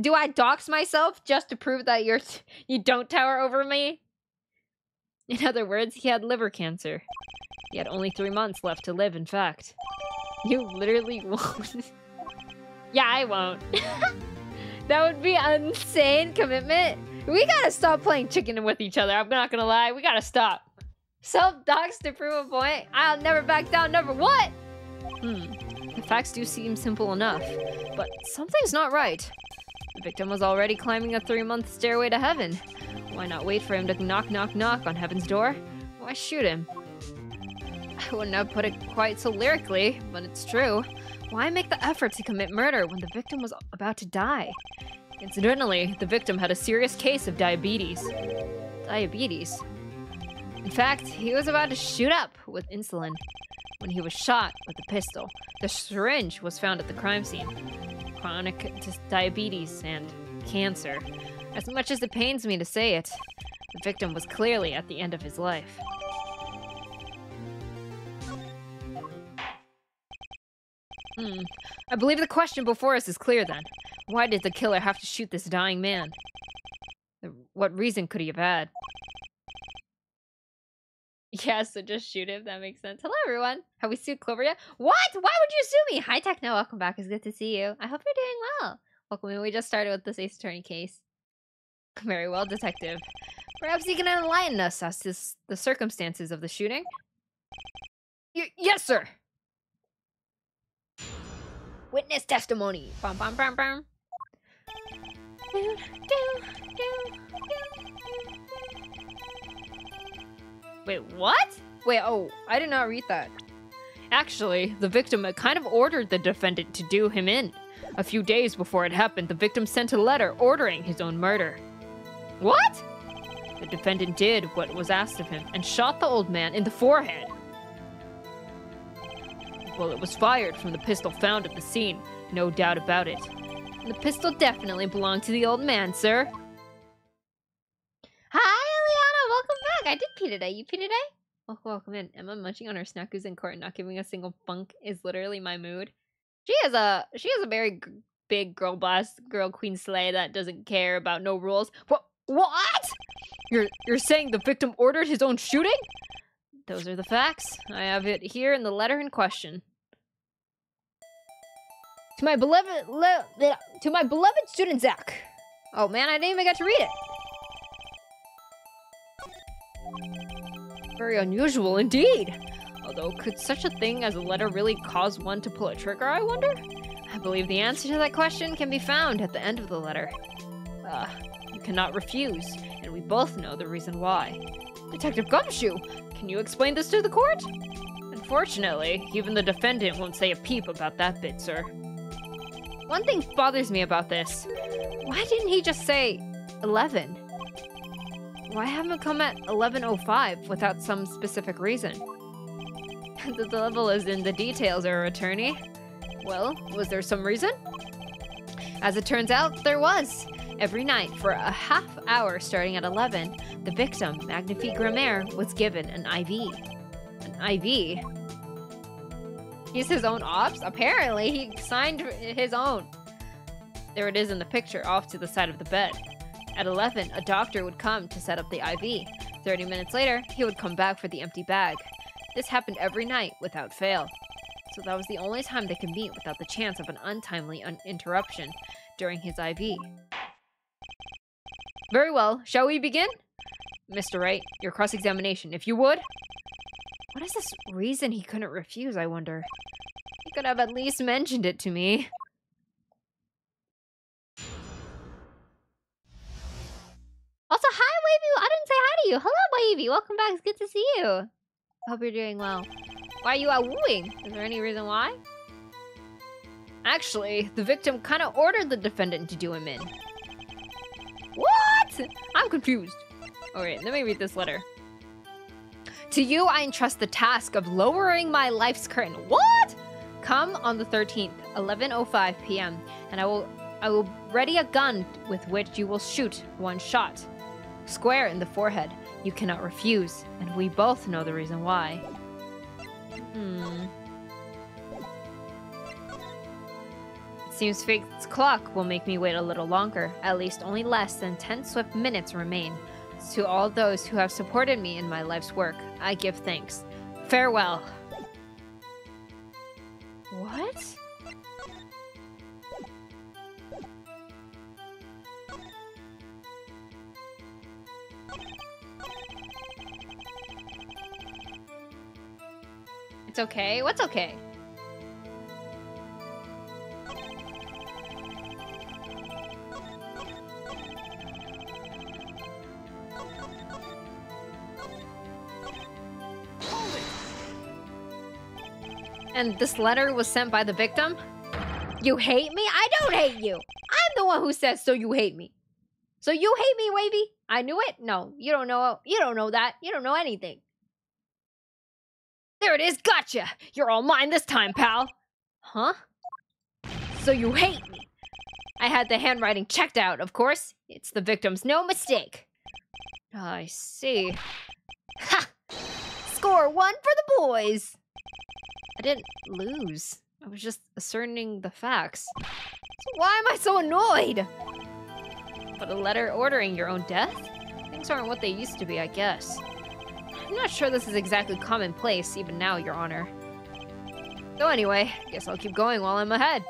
Do I dox myself just to prove that you don't tower over me? In other words, he had liver cancer. He had only 3 months left to live, in fact. You literally won't. Yeah, I won't. That would be an insane commitment. We gotta stop playing chicken with each other. I'm not gonna lie. We gotta stop. Self-dox to prove a point. I'll never back down. Never what? The facts do seem simple enough, but something's not right. The victim was already climbing a 3-month stairway to heaven. Why not wait for him to knock, knock, knock on heaven's door? Why shoot him? I wouldn't have put it quite so lyrically, but it's true. Why make the effort to commit murder when the victim was about to die? Incidentally, the victim had a serious case of diabetes. Diabetes? In fact, he was about to shoot up with insulin when he was shot with a pistol. The syringe was found at the crime scene. Chronic diabetes and cancer. As much as it pains me to say it, the victim was clearly at the end of his life. I believe the question before us is clear then. Why did the killer have to shoot this dying man? What reason could he have had? Yeah, so just shoot him. That makes sense. Hello, everyone. Have we sued Clover yet? What? Why would you sue me? Hi, Techno. Welcome back. It's good to see you. I hope you're doing well. Welcome in. We just started with this Ace Attorney case. Very well, Detective. Perhaps you can enlighten us as to the circumstances of the shooting? Yes, sir. Witness testimony. Bum, bum, bum, bum. Wait, what? Wait, oh, I did not read that. Actually, the victim had kind of ordered the defendant to do him in. A few days before it happened, the victim sent a letter ordering his own murder. What? The defendant did what was asked of him and shot the old man in the forehead. Well, it was fired from the pistol found at the scene, no doubt about it. And the pistol definitely belonged to the old man, sir. Hi, Eliana, welcome back. I did pee today. You pee today? Oh, welcome in. Emma munching on her snackus in court and not giving a single funk is literally my mood. She has a very big girl boss, girl queen slay that doesn't care about no rules. What? You're saying the victim ordered his own shooting? Those are the facts. I have it here in the letter in question. To my beloved student Zach. Oh man, I didn't even get to read it. Very unusual indeed. Although, could such a thing as a letter really cause one to pull a trigger, I wonder? I believe the answer to that question can be found at the end of the letter. You cannot refuse, and we both know the reason why. Detective Gumshoe, can you explain this to the court? Unfortunately, even the defendant won't say a peep about that bit, sir. One thing bothers me about this. Why didn't he just say 11? Why have him come at 11:05 without some specific reason? The devil is in the details, our attorney. Well, was there some reason? As it turns out, there was. Every night, for a half hour starting at 11, the victim, Magnifique Grammaire, was given an IV. An IV? He's his own ops? Apparently, he signed his own. There it is in the picture, off to the side of the bed. At 11, a doctor would come to set up the IV. 30 minutes later, he would come back for the empty bag. This happened every night, without fail. So that was the only time they could meet without the chance of an untimely interruption during his IV. Very well, shall we begin? Mr. Wright, your cross-examination, if you would. What is this reason he couldn't refuse, I wonder? He could have at least mentioned it to me. Also, hi, Wavy. I didn't say hi to you. Hello, Wavy. Welcome back. It's good to see you. Hope you're doing well. Why are you out wooing? Is there any reason why? Actually, the victim kind of ordered the defendant to do him in. What? I'm confused. Alright, let me read this letter. To you, I entrust the task of lowering my life's curtain. What? Come on the 13th, 11:05 p.m., and I will ready a gun with which you will shoot one shot. Square in the forehead. You cannot refuse, and we both know the reason why. It seems fate's clock will make me wait a little longer. At least only less than 10 swift minutes remain. To all those who have supported me in my life's work, I give thanks. Farewell. What? It's okay. What's okay? And this letter was sent by the victim? You hate me? I don't hate you. I'm the one who says so you hate me. So you hate me, Wavy? I knew it? No, you don't know. You don't know that. You don't know anything. There it is. Gotcha. You're all mine this time, pal. Huh? So you hate me? I had the handwriting checked out, of course. It's the victim's, no mistake. I see. Ha! Score 1 for the boys. I didn't lose. I was just asserting the facts. So why am I so annoyed? But a letter ordering your own death? Things aren't what they used to be, I guess. I'm not sure this is exactly commonplace, even now, Your Honor. So anyway, guess I'll keep going while I'm ahead.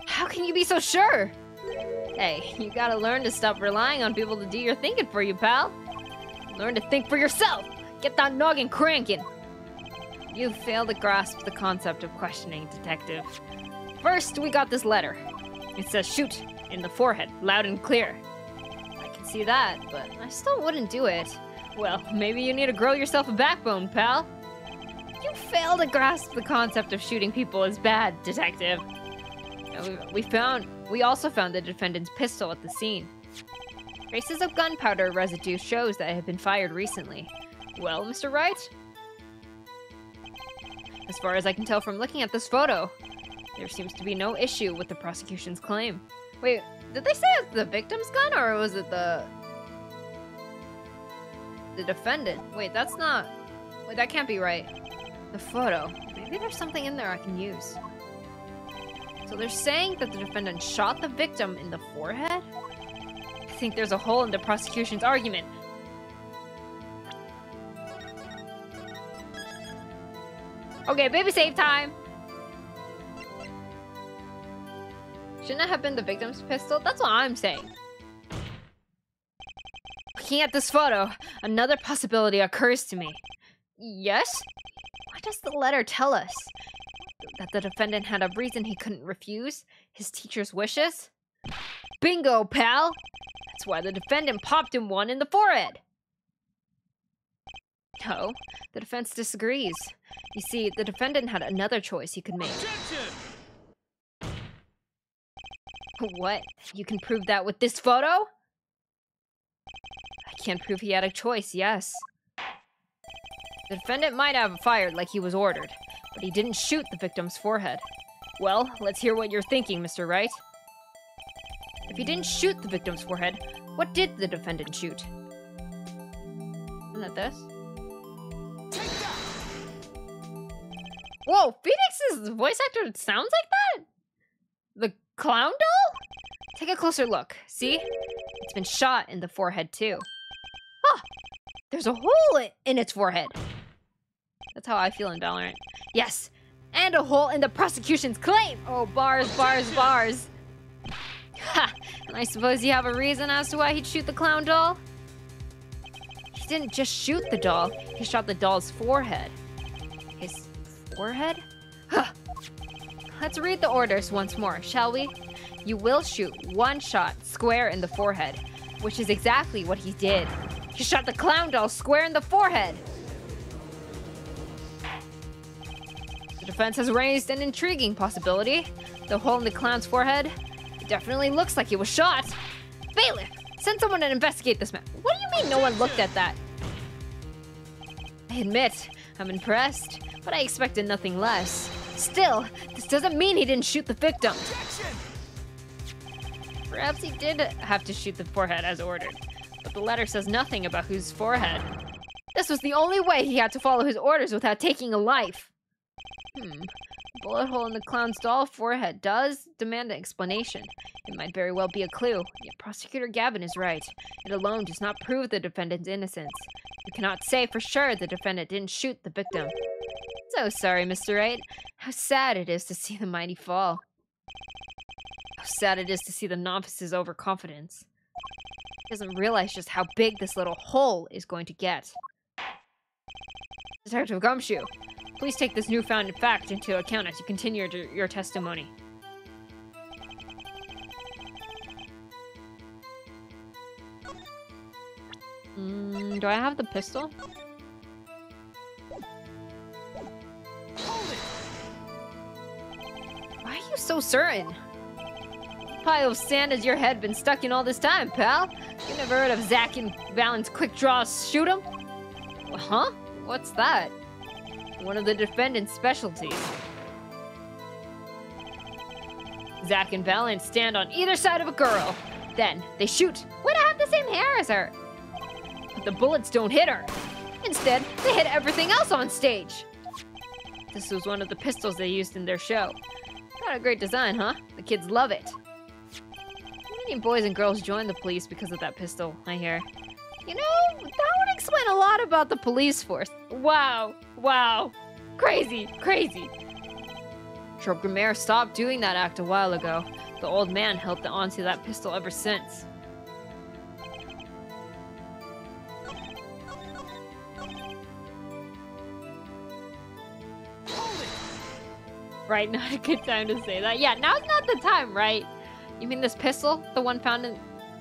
How can you be so sure? Hey, you gotta learn to stop relying on people to do your thinking for you, pal. Learn to think for yourself. Get that noggin cranking. You fail to grasp the concept of questioning, detective. First, we got this letter. It says shoot in the forehead, loud and clear. I can see that, but I still wouldn't do it. Well, maybe you need to grow yourself a backbone, pal. You fail to grasp the concept of shooting people as bad, detective. We also found the defendant's pistol at the scene. Traces of gunpowder residue shows that it had been fired recently. Well, Mr. Wright? As far as I can tell from looking at this photo, there seems to be no issue with the prosecution's claim. Wait, did they say it's the victim's gun or was it the defendant? Wait, that's not... Wait, that can't be right. The photo. Maybe there's something in there I can use. So they're saying that the defendant shot the victim in the forehead? I think there's a hole in the prosecution's argument. Okay, baby save time! Shouldn't it have been the victim's pistol? That's what I'm saying. Looking at this photo, another possibility occurs to me. Yes? What does the letter tell us? That the defendant had a reason he couldn't refuse? His teacher's wishes? Bingo, pal! That's why the defendant popped him one in the forehead! No, the defense disagrees. You see, the defendant had another choice he could make. Objection! What? You can prove that with this photo? I can't prove he had a choice, yes. The defendant might have fired like he was ordered, but he didn't shoot the victim's forehead. Well, let's hear what you're thinking, Mr. Wright. If he didn't shoot the victim's forehead, what did the defendant shoot? Isn't that this? Whoa, Phoenix's voice actor sounds like that? The clown doll? Take a closer look. See? It's been shot in the forehead too. Ah! There's a hole in its forehead. That's how I feel in Valorant. Yes! And a hole in the prosecution's claim! Oh, bars, bars, bars. Ha! And I suppose you have a reason as to why he'd shoot the clown doll? He didn't just shoot the doll, he shot the doll's forehead. His forehead? Huh. Let's read the orders once more, shall we? You will shoot one shot square in the forehead, which is exactly what he did. He shot the clown doll square in the forehead. The defense has raised an intriguing possibility. The hole in the clown's forehead definitely looks like he was shot. Bailiff, send someone to investigate this man. What do you mean no one looked at that? I admit, I'm impressed, but I expected nothing less. Still, this doesn't mean he didn't shoot the victim. Perhaps he did have to shoot the forehead as ordered, but the letter says nothing about whose forehead. This was the only way he had to follow his orders without taking a life. Bullet hole in the clown's doll forehead does demand an explanation. It might very well be a clue, yet Prosecutor Gavin is right. It alone does not prove the defendant's innocence. We cannot say for sure the defendant didn't shoot the victim. So sorry, Mr. Wright. How sad it is to see the mighty fall. How sad it is to see the novice's overconfidence. He doesn't realize just how big this little hole is going to get. Detective Gumshoe, please take this newfound fact into account as you continue your testimony. Do I have the pistol? Why are you so certain? Pile of sand has your head been stuck in all this time, pal? You never heard of Zack and Valen's quick draw shoot 'em? Huh? What's that? One of the defendant's specialties. Zack and Valen stand on either side of a girl. Then they shoot. Why do I have the same hair as her? But the bullets don't hit her. Instead, they hit everything else on stage. This was one of the pistols they used in their show. Not a great design, huh? The kids love it. Many boys and girls join the police because of that pistol, I hear. You know, that would explain a lot about the police force. Wow, wow. Crazy, crazy. Trope-Grimaire stopped doing that act a while ago. The old man held onto that pistol ever since. Right, not a good time to say that. Yeah, now's not the time, right? You mean this pistol? The one found in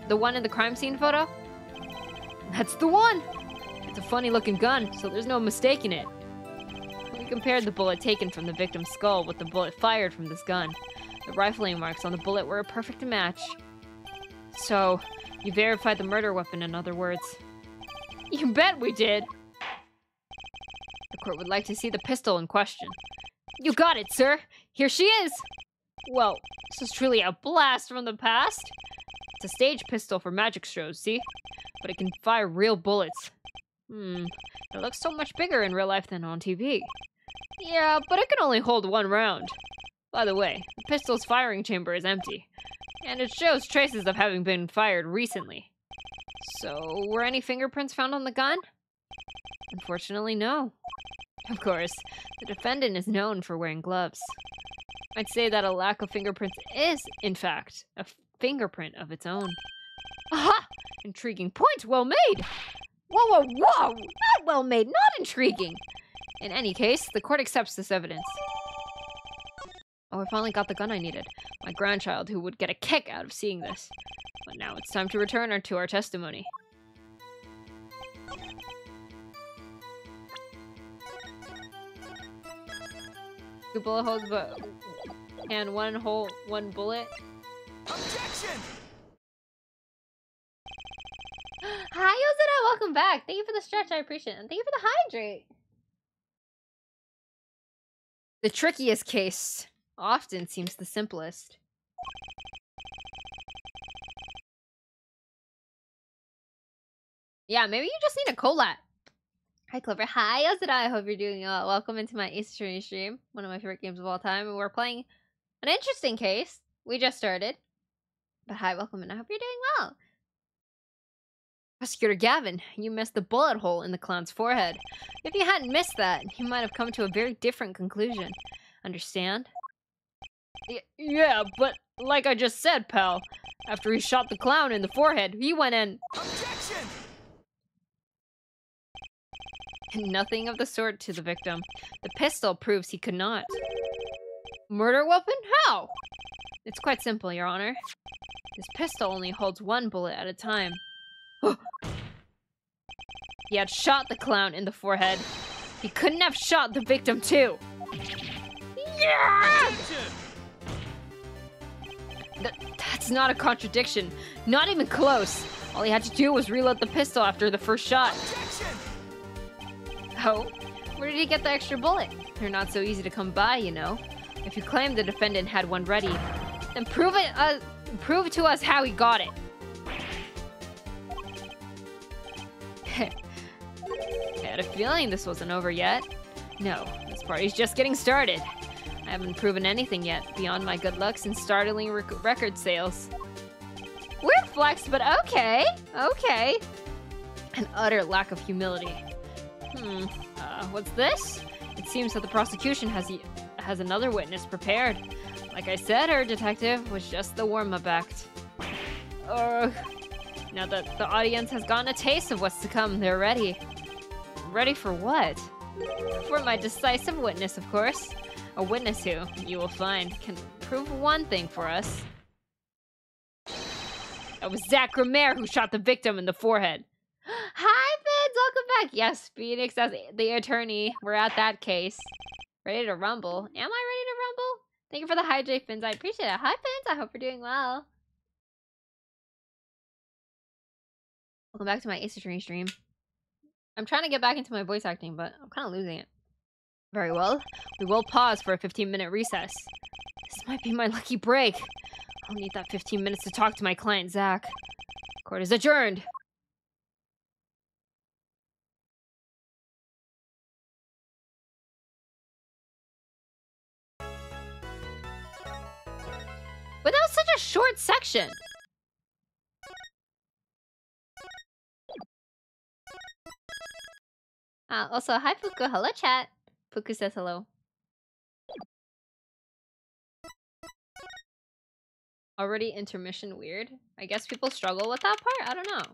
the crime scene photo? That's the one! It's a funny looking gun, so there's no mistaking it. We compared the bullet taken from the victim's skull with the bullet fired from this gun. The rifling marks on the bullet were a perfect match. So, you verified the murder weapon, in other words. You bet we did! The court would like to see the pistol in question. You got it, sir! Here she is! Well, this is truly a blast from the past. It's a stage pistol for magic shows, see? But it can fire real bullets. It looks so much bigger in real life than on TV. Yeah, but it can only hold one round. By the way, the pistol's firing chamber is empty, and it shows traces of having been fired recently. So, were any fingerprints found on the gun? Unfortunately, no. Of course, the defendant is known for wearing gloves. I'd say that a lack of fingerprints is, in fact, a fingerprint of its own. Aha! Intriguing point, well made! Whoa, whoa, whoa! Not well made, not intriguing! In any case, the court accepts this evidence. Oh, I finally got the gun I needed. My grandchild, who would get a kick out of seeing this. But now it's time to return to our testimony. Two bullet holes, but and one bullet. Objection! 还有这 Thank you for the stretch. I appreciate it. And thank you for the hydrate. The trickiest case often seems the simplest. Yeah, maybe you just need a collab. Hi, Clover. Hi, Yasada. I hope you're doing well. Welcome into my Ace Attorney stream. One of my favorite games of all time. And we're playing an interesting case. We just started. But hi, welcome, and I hope you're doing well. Prosecutor Gavin, you missed the bullet hole in the clown's forehead. If you hadn't missed that, you might have come to a very different conclusion. Understand? Yeah, but like I just said, pal, after he shot the clown in the forehead, he went in... Objection! Nothing of the sort to the victim. The pistol proves he could not. Murder weapon? How? It's quite simple, Your Honor. This pistol only holds one bullet at a time. He had shot the clown in the forehead. He couldn't have shot the victim too. Yeah! That's not a contradiction. Not even close. All he had to do was reload the pistol after the first shot. Oh? Where did he get the extra bullet? They're not so easy to come by, you know. If you claim the defendant had one ready, then prove to us how he got it. I had a feeling this wasn't over yet. No, this party's just getting started. I haven't proven anything yet, beyond my good looks and startling record sales. Weird flex, but okay. Okay. An utter lack of humility. What's this? It seems that the prosecution has another witness prepared. Like I said, our detective was just the warm-up act. Now that the audience has gotten a taste of what's to come, they're ready. Ready for what? For my decisive witness, of course. A witness who, you will find, can prove one thing for us. It was Zach Gramere who shot the victim in the forehead. Hi, Vince! Welcome back! Yes, Phoenix as the attorney. We're at that case. Ready to rumble. Am I ready to rumble? Thank you for the hydrate, Fins. I appreciate it. Hi, Fins. I hope you're doing well. Welcome back to my Ace Attorney stream. I'm trying to get back into my voice acting, but I'm kind of losing it. Very well. We will pause for a 15-minute recess. This might be my lucky break. I'll need that 15 minutes to talk to my client, Zach. Court is adjourned. But that was such a short section. Also, hi Fuku. Hello, chat. Fuku says hello. Already intermission weird. I guess people struggle with that part? I don't know.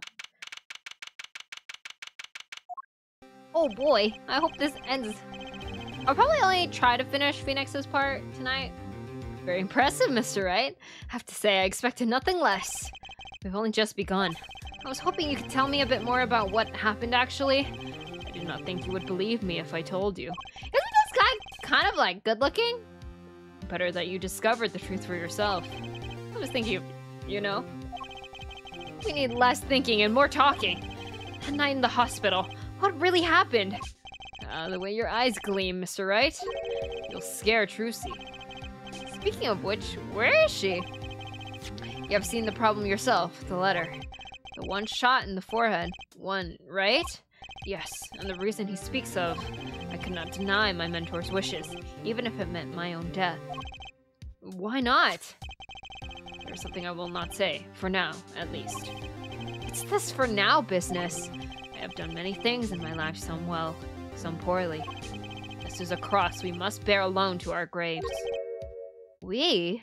Oh boy. I hope this ends. I'll probably only try to finish Phoenix's part tonight. Very impressive, Mr. Wright. I have to say, I expected nothing less. We've only just begun. I was hoping you could tell me a bit more about what happened, actually. I did not think you would believe me if I told you. Isn't this guy kind of, like, good-looking? Better that you discovered the truth for yourself. I was thinking, you know? We need less thinking and more talking. That night in the hospital, what really happened? The way your eyes gleam, Mr. Wright. You'll scare Trucy. Speaking of which, where is she? You have seen the problem yourself, the letter. The one shot in the forehead. One, right? Yes, and the reason he speaks of. I could not deny my mentor's wishes, even if it meant my own death. Why not? There's something I will not say, for now, at least. It's this for now business. I have done many things in my life, some well, some poorly. This is a cross we must bear alone to our graves. We?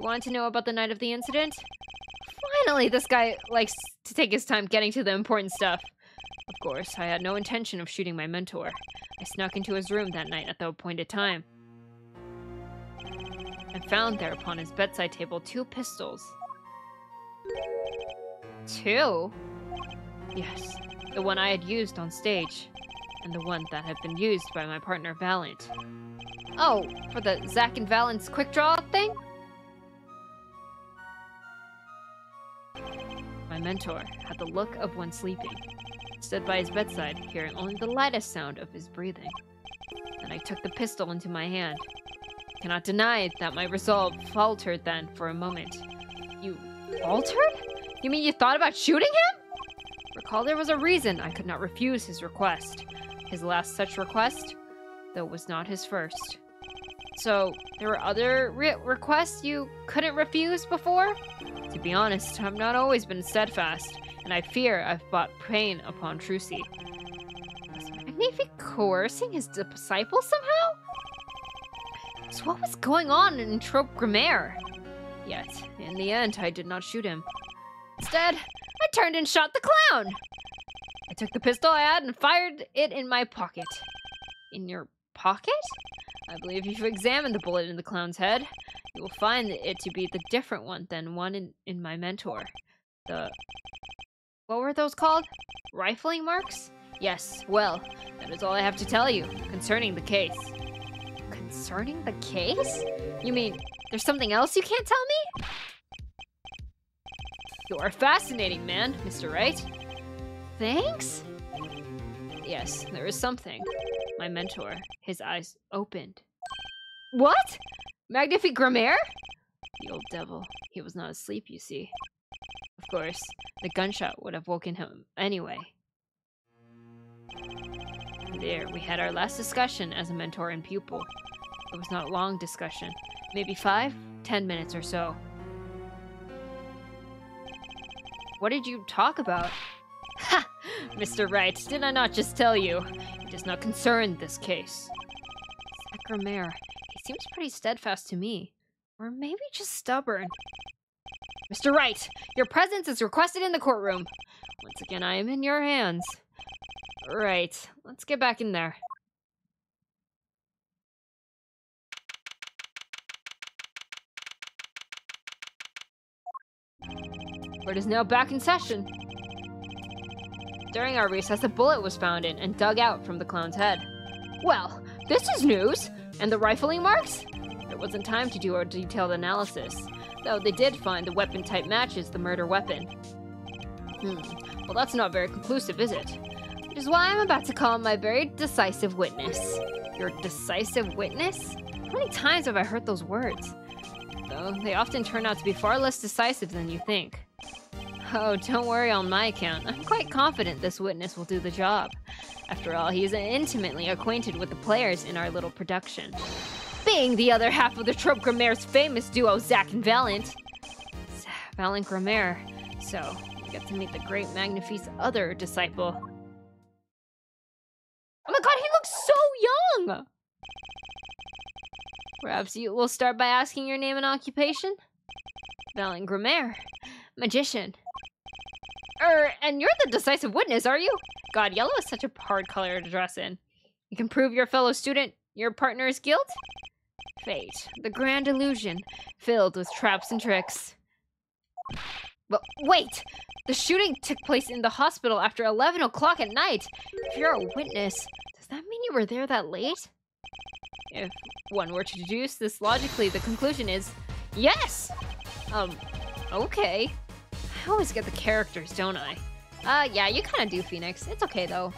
Want to know about the night of the incident? Finally, this guy likes to take his time getting to the important stuff. Of course, I had no intention of shooting my mentor. I snuck into his room that night at the appointed time. I found there upon his bedside table 2 pistols. 2? Yes, the one I had used on stage, and the one that had been used by my partner Valiant. Oh, for the Zack and Valent's quick draw thing? My mentor had the look of one sleeping. stood by his bedside, hearing only the lightest sound of his breathing. Then I took the pistol into my hand. I cannot deny that my resolve faltered then for a moment. You faltered? You mean you thought about shooting him? Recall there was a reason I could not refuse his request. His last such request, though, was not his first. So, there were other requests you couldn't refuse before? To be honest, I've not always been steadfast, and I fear I've brought pain upon Trucy. Was Magnifique coercing his disciple somehow? So what was going on in Trope Grammaire? Yet, in the end, I did not shoot him. Instead, I turned and shot the clown! I took the pistol I had and fired it in my pocket. In your pocket? I believe if you examine the bullet in the clown's head, you will find it to be the different one than one in my mentor. What were those called? Rifling marks? Yes, well, that is all I have to tell you concerning the case. Concerning the case? You mean, there's something else you can't tell me? You are a fascinating man, Mr. Wright. Thanks? Yes, there is something. My mentor, his eyes opened. What? Magnifique Grammaire? The old devil. He was not asleep, you see. Of course, the gunshot would have woken him anyway. There, we had our last discussion as a mentor and pupil. It was not a long discussion. Maybe 5-10 minutes or so. What did you talk about? Ha! Mr. Wright, did I not just tell you? It does not concern this case. Grammaire, he seems pretty steadfast to me. Or maybe just stubborn. Mr. Wright, your presence is requested in the courtroom. Once again, I am in your hands. Right, let's get back in there. Court is now back in session. During our recess, a bullet was found in and dug out from the clown's head. Well, this is news! And the rifling marks? There wasn't time to do a detailed analysis, though they did find the weapon type matches the murder weapon. Well, that's not very conclusive, is it? Which is why I'm about to call my very decisive witness. Your decisive witness? How many times have I heard those words? Though they often turn out to be far less decisive than you think. Oh, don't worry on my account. I'm quite confident this witness will do the job. After all, he is intimately acquainted with the players in our little production. Being the other half of the Trope Grammaire's famous duo, Zack and Valiant. Valiant Grammaire. So, we get to meet the great Magnifique's other disciple. Oh my god, he looks so young! Perhaps you will start by asking your name and occupation? Valiant Grammaire. Magician. And you're the decisive witness, are you? God, yellow is such a hard color to dress in. You can prove your fellow student your partner's guilt? Fate, the grand illusion, filled with traps and tricks. But wait! The shooting took place in the hospital after 11 o'clock at night. If you're a witness, does that mean you were there that late? If one were to deduce this logically, the conclusion is yes! Okay. I always get the characters, don't I? Yeah, you kind of do, Phoenix. It's okay, though.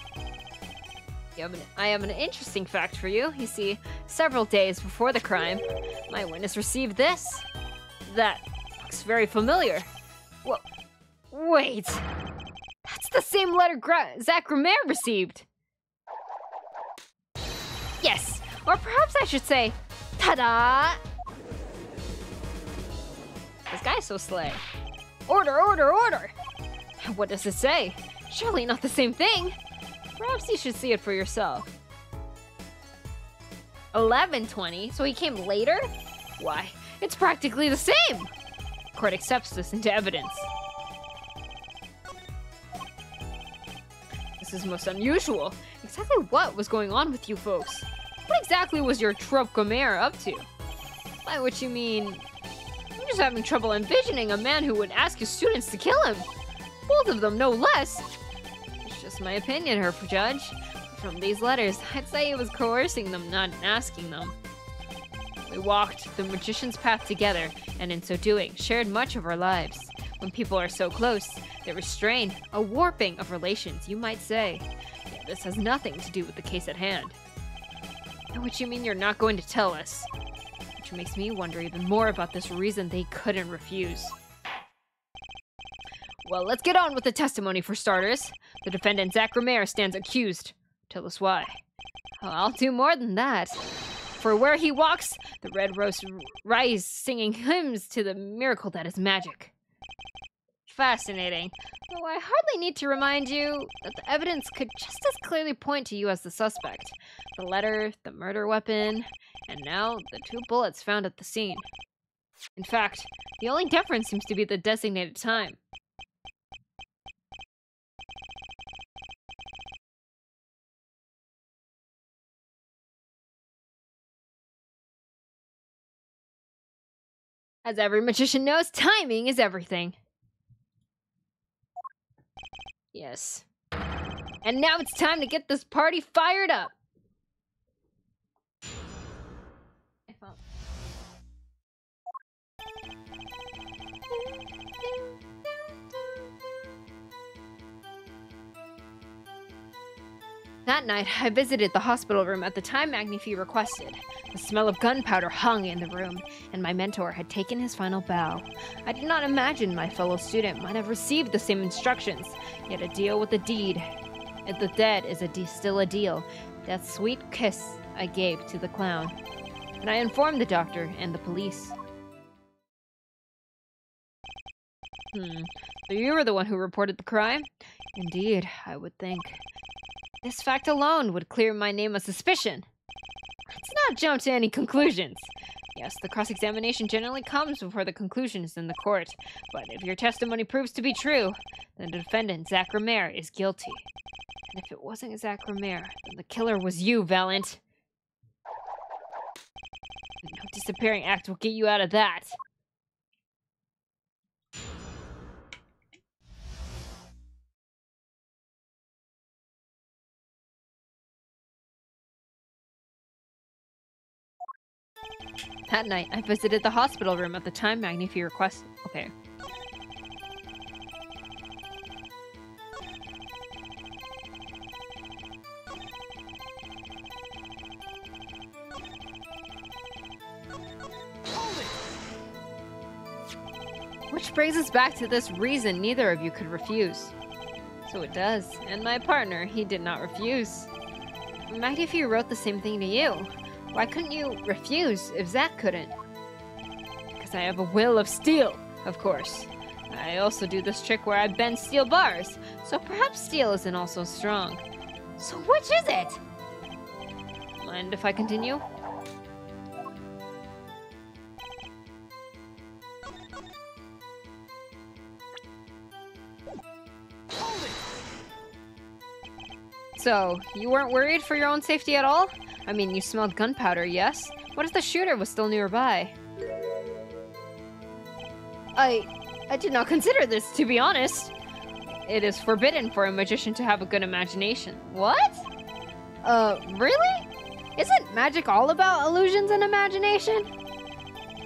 I have an interesting fact for you. You see, several days before the crime, my witness received this. That looks very familiar. Whoa, wait. That's the same letter Zack Grammaire received. Yes, or perhaps I should say, ta-da! This guy's so slay. Order, order, order! What does it say? Surely not the same thing. Perhaps you should see it for yourself. 11:20, so he came later? Why, it's practically the same! Court accepts this into evidence. This is most unusual. Exactly what was going on with you folks? What exactly was your Trope Grammaire up to? By which you mean... I'm just having trouble envisioning a man who would ask his students to kill him. Both of them, no less. It's just my opinion, Herr Judge. From these letters, I'd say he was coercing them, not asking them. We walked the magician's path together, and in so doing, shared much of our lives. When people are so close, They're restrained, a warping of relations, you might say. Yet this has nothing to do with the case at hand. What you mean you're not going to tell us? Which makes me wonder even more about this reason they couldn't refuse. Well, let's get on with the testimony for starters. The defendant, Zach Romero, stands accused. Tell us why. Oh, I'll do more than that. For where he walks, the red rose rise, singing hymns to the miracle that is magic. Fascinating. Though I hardly need to remind you that the evidence could just as clearly point to you as the suspect. The letter, the murder weapon, and now the 2 bullets found at the scene. In fact, the only difference seems to be the designated time. As every magician knows, timing is everything. Yes. And now it's time to get this party fired up. That night, I visited the hospital room at the time Magnifi requested. The smell of gunpowder hung in the room, and my mentor had taken his final bow. I did not imagine my fellow student might have received the same instructions, yet a deal with a deed. If the dead is still a deal, that sweet kiss I gave to the clown. And I informed the doctor and the police. So you were the one who reported the crime? Indeed, I would think. This fact alone would clear my name of suspicion. Let's not jump to any conclusions. Yes, the cross-examination generally comes before the conclusions in the court, but if your testimony proves to be true, then the defendant, Zach Romero, is guilty. And if it wasn't Zach Romero, then the killer was you, Valiant. No disappearing act will get you out of that. That night, I visited the hospital room at the time Magnifi requested. Okay. Which brings us back to this reason neither of you could refuse. So it does. And my partner, he did not refuse. Magnifi wrote the same thing to you. Why couldn't you refuse if Zach couldn't? Because I have a will of steel, of course. I also do this trick where I bend steel bars, so perhaps steel isn't also strong. So which is it? Mind if I continue? So, you weren't worried for your own safety at all? I mean, you smelled gunpowder, yes? What if the shooter was still nearby? I did not consider this, to be honest. It is forbidden for a magician to have a good imagination. What? Really? Isn't magic all about illusions and imagination?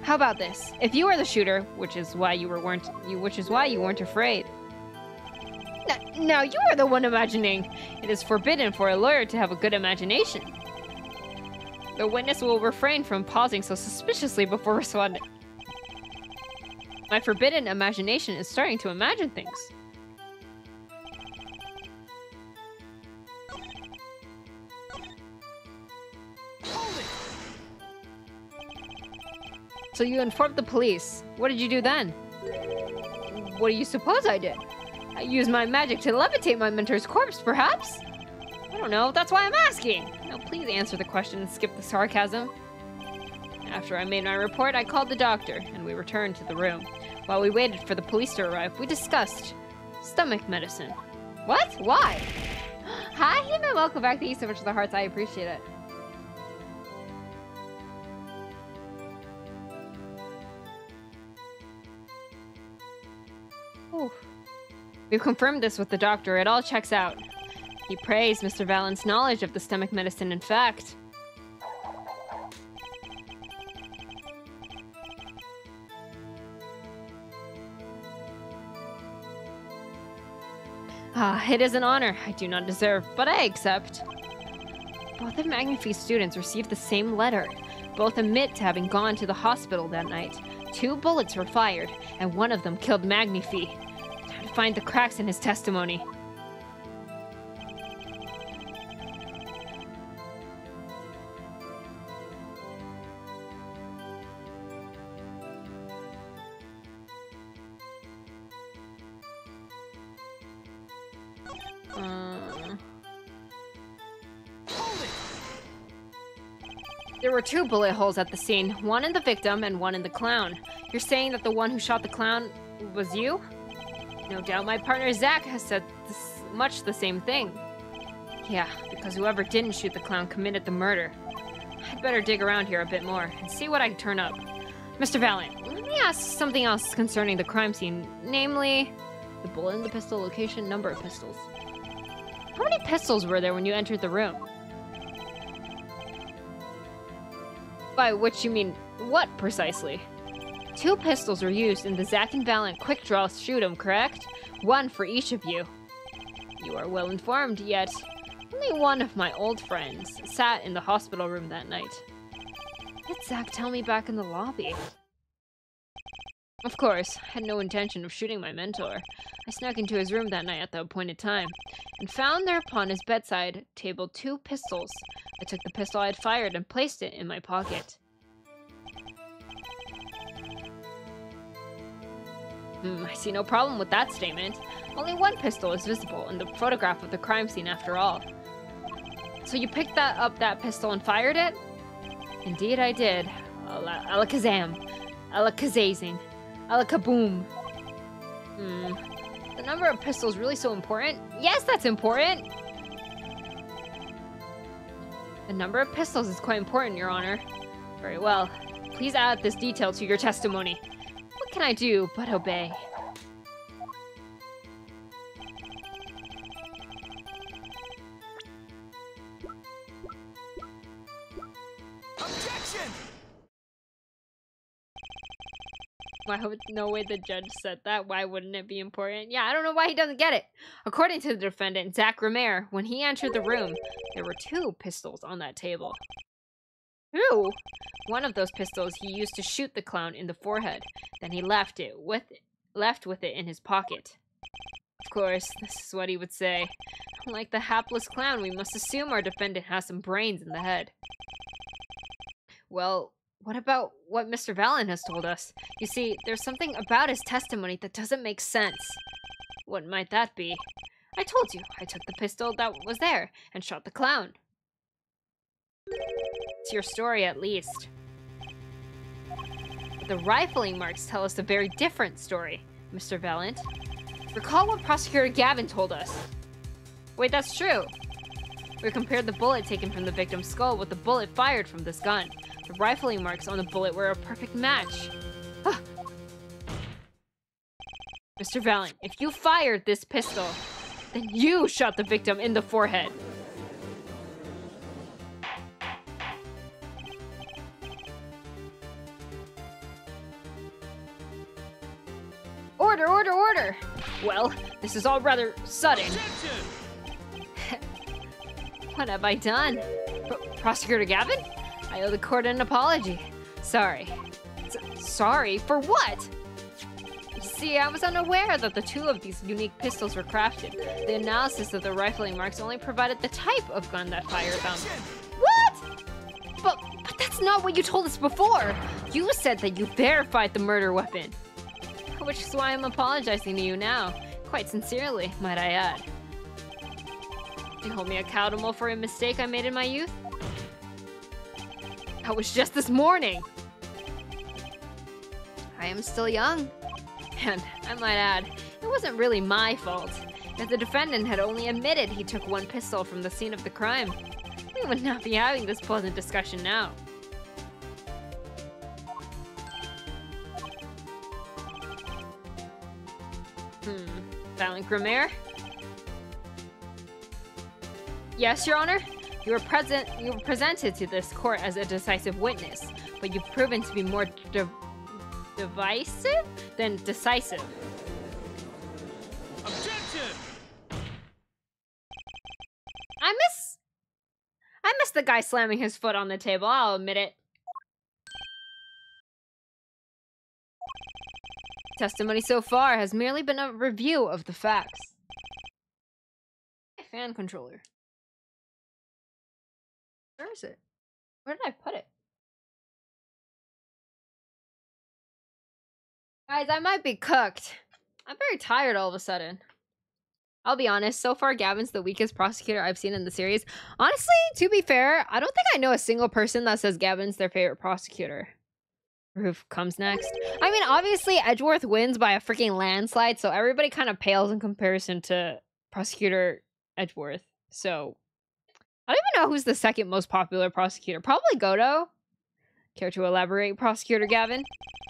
How about this? If you were the shooter, which is why you weren't afraid. Now you are the one imagining. It is forbidden for a lawyer to have a good imagination. The witness will refrain from pausing so suspiciously before responding. My forbidden imagination is starting to imagine things. So you informed the police. What did you do then? What do you suppose I did? I used my magic to levitate my mentor's corpse, perhaps? I don't know, that's why I'm asking. Now please answer the question and skip the sarcasm. After I made my report, I called the doctor, and we returned to the room. While we waited for the police to arrive, we discussed stomach medicine. What? Why? Hi, Hima, welcome back. Thank you so much for the hearts, I appreciate it. Ooh. We've confirmed this with the doctor. It all checks out. He praised Mr. Vallon's knowledge of the stomach medicine, in fact. It is an honor I do not deserve, but I accept. Both of Magnifi's students received the same letter. Both admit to having gone to the hospital that night. 2 bullets were fired, and one of them killed Magnifi. Time to find the cracks in his testimony. There were 2 bullet holes at the scene, one in the victim and one in the clown. You're saying that the one who shot the clown was you? No doubt my partner Zach has said much the same thing. Yeah, because whoever didn't shoot the clown committed the murder. I'd better dig around here a bit more and see what I can turn up. Mr. Valiant, let me ask something else concerning the crime scene, namely the bullet in the pistol, location, number of pistols. How many pistols were there when you entered the room? By which you mean what precisely? 2 pistols were used in the Zack and Valiant quick draw shoot 'em, correct? 1 for each of you. You are well informed, yet only one of my old friends sat in the hospital room that night. Did Zack tell me back in the lobby? Of course, I had no intention of shooting my mentor. I snuck into his room that night at the appointed time, and found there upon his bedside table 2 pistols. I took the pistol I had fired and placed it in my pocket. I see no problem with that statement. Only 1 pistol is visible in the photograph of the crime scene after all. So you picked that pistol and fired it? Indeed I did. Alakazam. Alakazazing. Alakaboom. The number of pistols really so important? Yes, that's important! The number of pistols is quite important, Your Honor. Very well. Please add this detail to your testimony. What can I do but obey? Objection! Why would no way the judge said that? Why wouldn't it be important? Yeah, I don't know why he doesn't get it. According to the defendant, Zach Romare, when he entered the room, there were 2 pistols on that table. 2? One of those pistols he used to shoot the clown in the forehead. Then he left with it in his pocket. Of course, this is what he would say. Like the hapless clown, we must assume our defendant has some brains in the head. Well, what about what Mr. Valiant has told us? You see, there's something about his testimony that doesn't make sense. What might that be? I told you, I took the pistol that was there and shot the clown. It's your story, at least. But the rifling marks tell us a very different story, Mr. Valiant. Recall what Prosecutor Gavin told us. Wait, that's true. We compared the bullet taken from the victim's skull with the bullet fired from this gun. The rifling marks on the bullet were a perfect match. Mr. Valiant, if you fired this pistol, then you shot the victim in the forehead. Order, order, order! Well, this is all rather sudden. What have I done? Prosecutor Gavin? I owe the court an apology. Sorry. Sorry? For what? You see, I was unaware that the 2 of these unique pistols were crafted. The analysis of the rifling marks only provided the type of gun that fired them. What? But that's not what you told us before. You said that you verified the murder weapon. Which is why I'm apologizing to you now. Quite sincerely, might I add. Do you hold me accountable for a mistake I made in my youth? That was just this morning. I am still young. And I might add, it wasn't really my fault. If the defendant had only admitted he took 1 pistol from the scene of the crime, we would not be having this pleasant discussion now. Valiant Grimare? Yes, Your Honor? You were presented to this court as a decisive witness, but you've proven to be more divisive than decisive. Objection! just the guy slamming his foot on the table, I'll admit it. Testimony so far has merely been a review of the facts. Fan controller. Where is it? Where did I put it? Guys, I might be cooked. I'm very tired all of a sudden. I'll be honest, so far Gavin's the weakest prosecutor I've seen in the series. Honestly, to be fair, I don't think I know a single person that says Gavin's their favorite prosecutor. Who comes next? I mean, obviously Edgeworth wins by a freaking landslide, so everybody kind of pales in comparison to Prosecutor Edgeworth. So, I don't even know who's the second most popular prosecutor. Probably Godo. Care to elaborate, Prosecutor Gavin?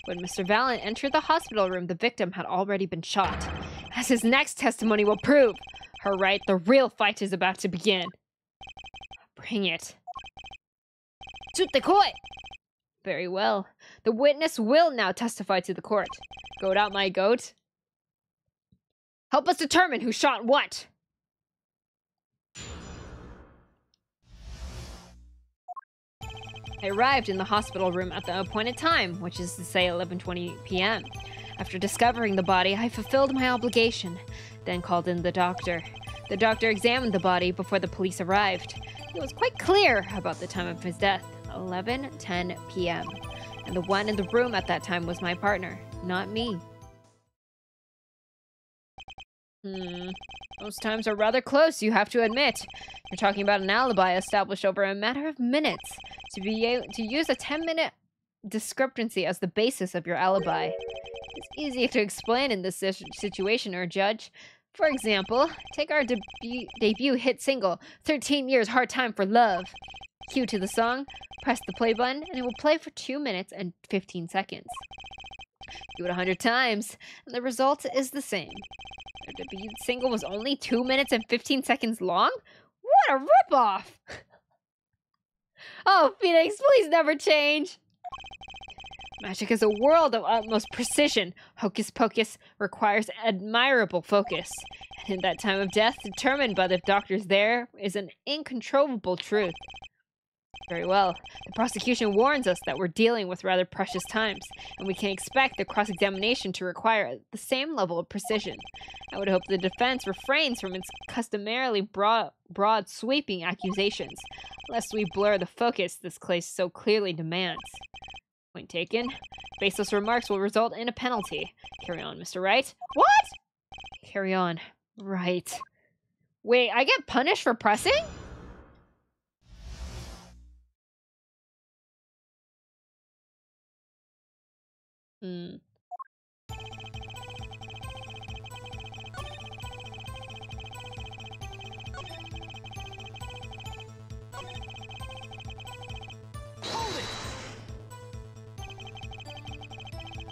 When Mr. Valiant entered the hospital room, the victim had already been shot. As his next testimony will prove. Her right, the real fight is about to begin. Bring it. Tsutekoi! Very well. The witness will now testify to the court. Goat out, my goat. Help us determine who shot what. I arrived in the hospital room at the appointed time, which is to say 11:20 p.m. After discovering the body, I fulfilled my obligation, then called in the doctor. The doctor examined the body before the police arrived. He was quite clear about the time of his death, 11:10 p.m. And the one in the room at that time was my partner, not me. Those times are rather close, you have to admit. You're talking about an alibi established over a matter of minutes. To use a 10-minute discrepancy as the basis of your alibi. It's easy to explain in this situation, Judge. For example, take our debut hit single, 13 Years Hard Time for Love. Cue to the song, press the play button, and it will play for 2 minutes and 15 seconds. Do it 100 times, and the result is the same. Their debut single was only 2 minutes and 15 seconds long? What a ripoff! Oh, Phoenix, please never change! Magic is a world of utmost precision. Hocus pocus requires admirable focus. And in that time of death, determined by the doctors there, is an incontrovertible truth. Very well. The prosecution warns us that we're dealing with rather precious times, and we can expect the cross-examination to require the same level of precision. I would hope the defense refrains from its customarily broad sweeping accusations, lest we blur the focus this case so clearly demands. Point taken. Baseless remarks will result in a penalty. Carry on, Mr. Wright. What? Carry on. Right. Wait, I get punished for pressing? I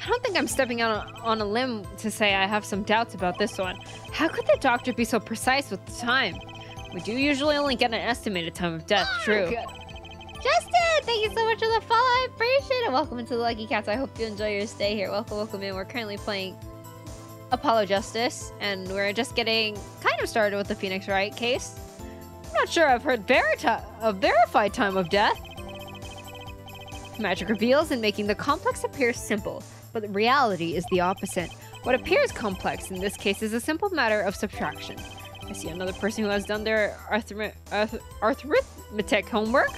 don't think I'm stepping out on a limb to say I have some doubts about this one. How could the doctor be so precise with the time? We do usually only get an estimated time of death, true. Justin, thank you so much for the follow. I appreciate it. Welcome into the Lucky Cats. I hope you enjoy your stay here. Welcome in. We're currently playing Apollo Justice, and we're just getting kind of started with the Phoenix Wright case. I'm not sure I've heard a verified time of death. Magic reveals in making the complex appear simple, but the reality is the opposite. What appears complex in this case is a simple matter of subtraction. I see another person who has done their arithmetic homework.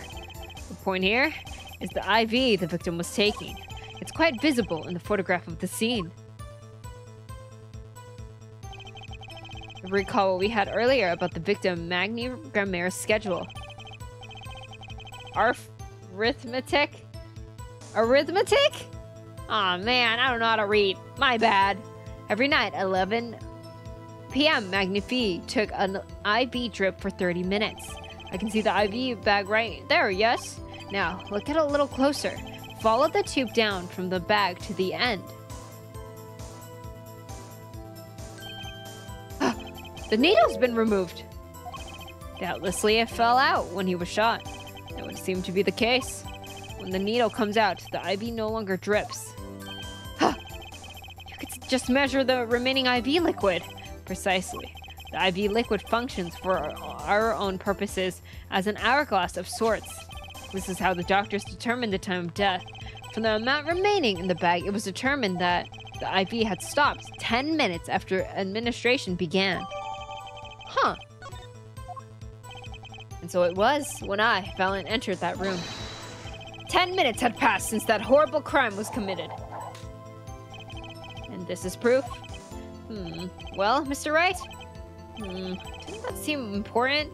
The point here is the IV the victim was taking. It's quite visible in the photograph of the scene. Recall what we had earlier about the victim Magni Grammair's schedule. Arithmetic? Arithmetic? Aw, man, I don't know how to read. My bad. Every night, 11 p.m., Magnifi took an IV drip for 30 minutes. I can see the IV bag right there, yes? Now, look at it a little closer. Follow the tube down from the bag to the end. The needle's been removed. Doubtlessly, it fell out when he was shot. That would seem to be the case. When the needle comes out, the IV no longer drips. You could just measure the remaining IV liquid. Precisely. The IV liquid functions for our own purposes as an hourglass of sorts. This is how the doctors determined the time of death. From the amount remaining in the bag, it was determined that the IV had stopped 10 minutes after administration began. Huh. And so it was when I, Valiant, entered that room. 10 minutes had passed since that horrible crime was committed. And this is proof? Well, Mr. Wright? Didn't that seem important?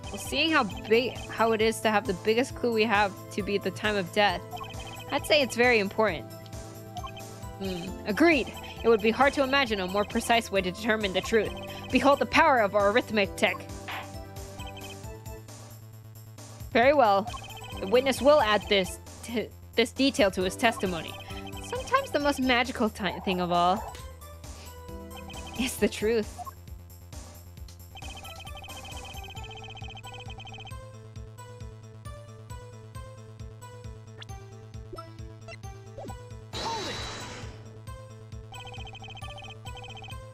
Well, seeing how it is to have the biggest clue we have to be the time of death, I'd say it's very important. Agreed. It would be hard to imagine a more precise way to determine the truth. Behold the power of our arithmetic. Very well. The witness will add this detail to his testimony. Sometimes the most magical thing of all is the truth.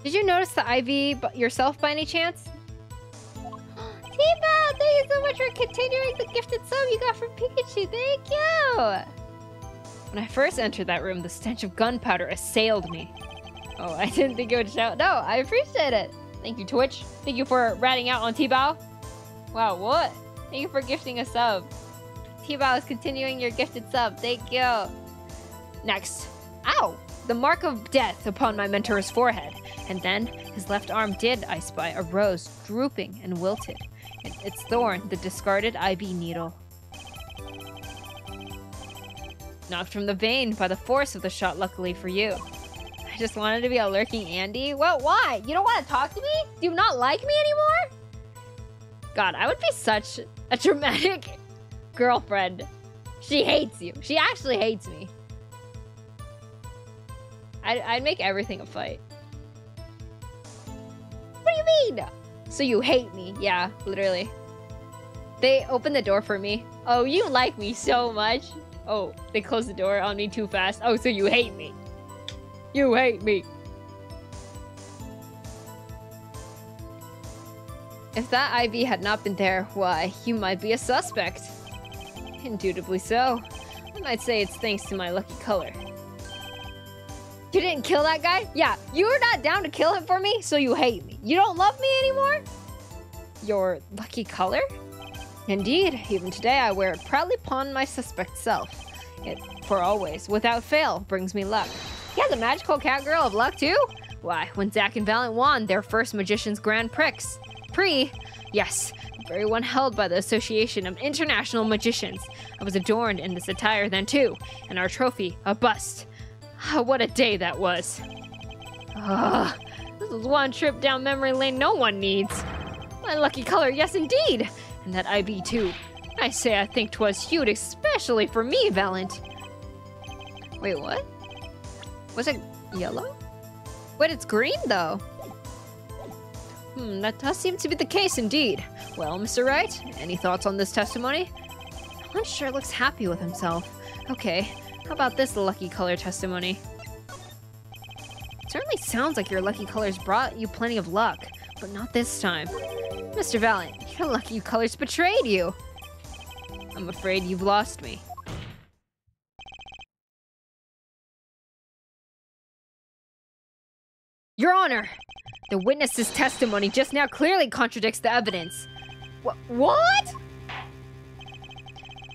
Did you notice the IV yourself by any chance? Tiba, thank you so much for continuing the gifted sub you got from Pikachu. Thank you. When I first entered that room, the stench of gunpowder assailed me. Oh, I didn't think it would shout. No, I appreciate it. Thank you, Twitch. Thank you for ratting out on T-Bow. Wow, what? Thank you for gifting a sub. T-Bow is continuing your gifted sub. Thank you. Next. Ow! The mark of death upon my mentor's forehead. And then, his left arm did, I spy, a rose, drooping and wilted. And its thorn, the discarded IB needle. Knocked from the vein by the force of the shot, luckily for you. I just wanted to be a lurking Andy. Well, why? You don't want to talk to me? Do you not like me anymore? God, I would be such a dramatic girlfriend. She hates you. She actually hates me. I'd make everything a fight. What do you mean? So you hate me. Yeah, literally. They opened the door for me. Oh, you like me so much. Oh, they closed the door on me too fast. Oh, so you hate me. You hate me. If that IV had not been there, why, you might be a suspect. Indubitably so. I might say it's thanks to my lucky color. You didn't kill that guy? Yeah, you were not down to kill him for me, so you hate me. You don't love me anymore? Your lucky color? Indeed, even today I wear it proudly upon my suspect self. It, for always, without fail, brings me luck. He has a magical cat girl of luck too? Why, when Zack and Valiant won their first Magician's Grand Prix, yes, the very one held by the Association of International Magicians. I was adorned in this attire then too, and our trophy, a bust. What a day that was. This was one trip down memory lane no one needs. My lucky color, yes indeed. And that IB too. I say I think 'twas hued especially for me, Valiant. Wait, what? Was it yellow? Wait, it's green though. That does seem to be the case indeed. Well, Mr. Wright, any thoughts on this testimony? One sure looks happy with himself. Okay, how about this lucky color testimony? It certainly sounds like your lucky colors brought you plenty of luck, but not this time. Mr. Valiant, your lucky colors betrayed you. I'm afraid you've lost me. Your Honor, the witness's testimony just now clearly contradicts the evidence. What?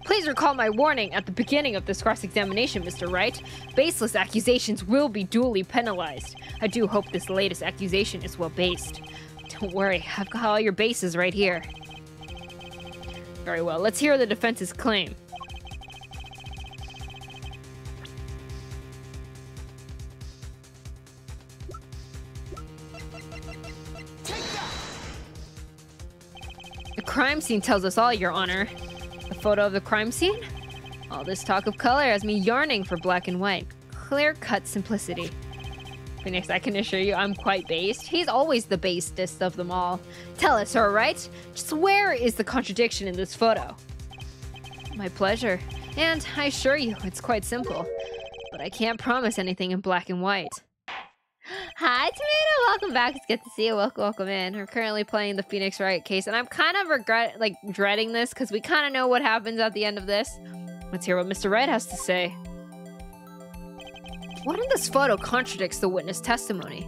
Please recall my warning at the beginning of this cross-examination, Mr. Wright. Baseless accusations will be duly penalized. I do hope this latest accusation is well-based. Don't worry, I've got all your bases right here. Very well, let's hear the defense's claim. The crime scene tells us all, Your Honor. The photo of the crime scene? All this talk of color has me yearning for black and white. Clear-cut simplicity. Phoenix, I can assure you I'm quite based. He's always the basedest of them all. Tell us, all right? Just where is the contradiction in this photo? My pleasure. And I assure you, it's quite simple. But I can't promise anything in black and white. Hi, Tomato! Welcome back. It's good to see you. Welcome in. We're currently playing the Phoenix Wright case, and I'm kind of dreading this because we kind of know what happens at the end of this. Let's hear what Mr. Wright has to say. What in this photo contradicts the witness testimony?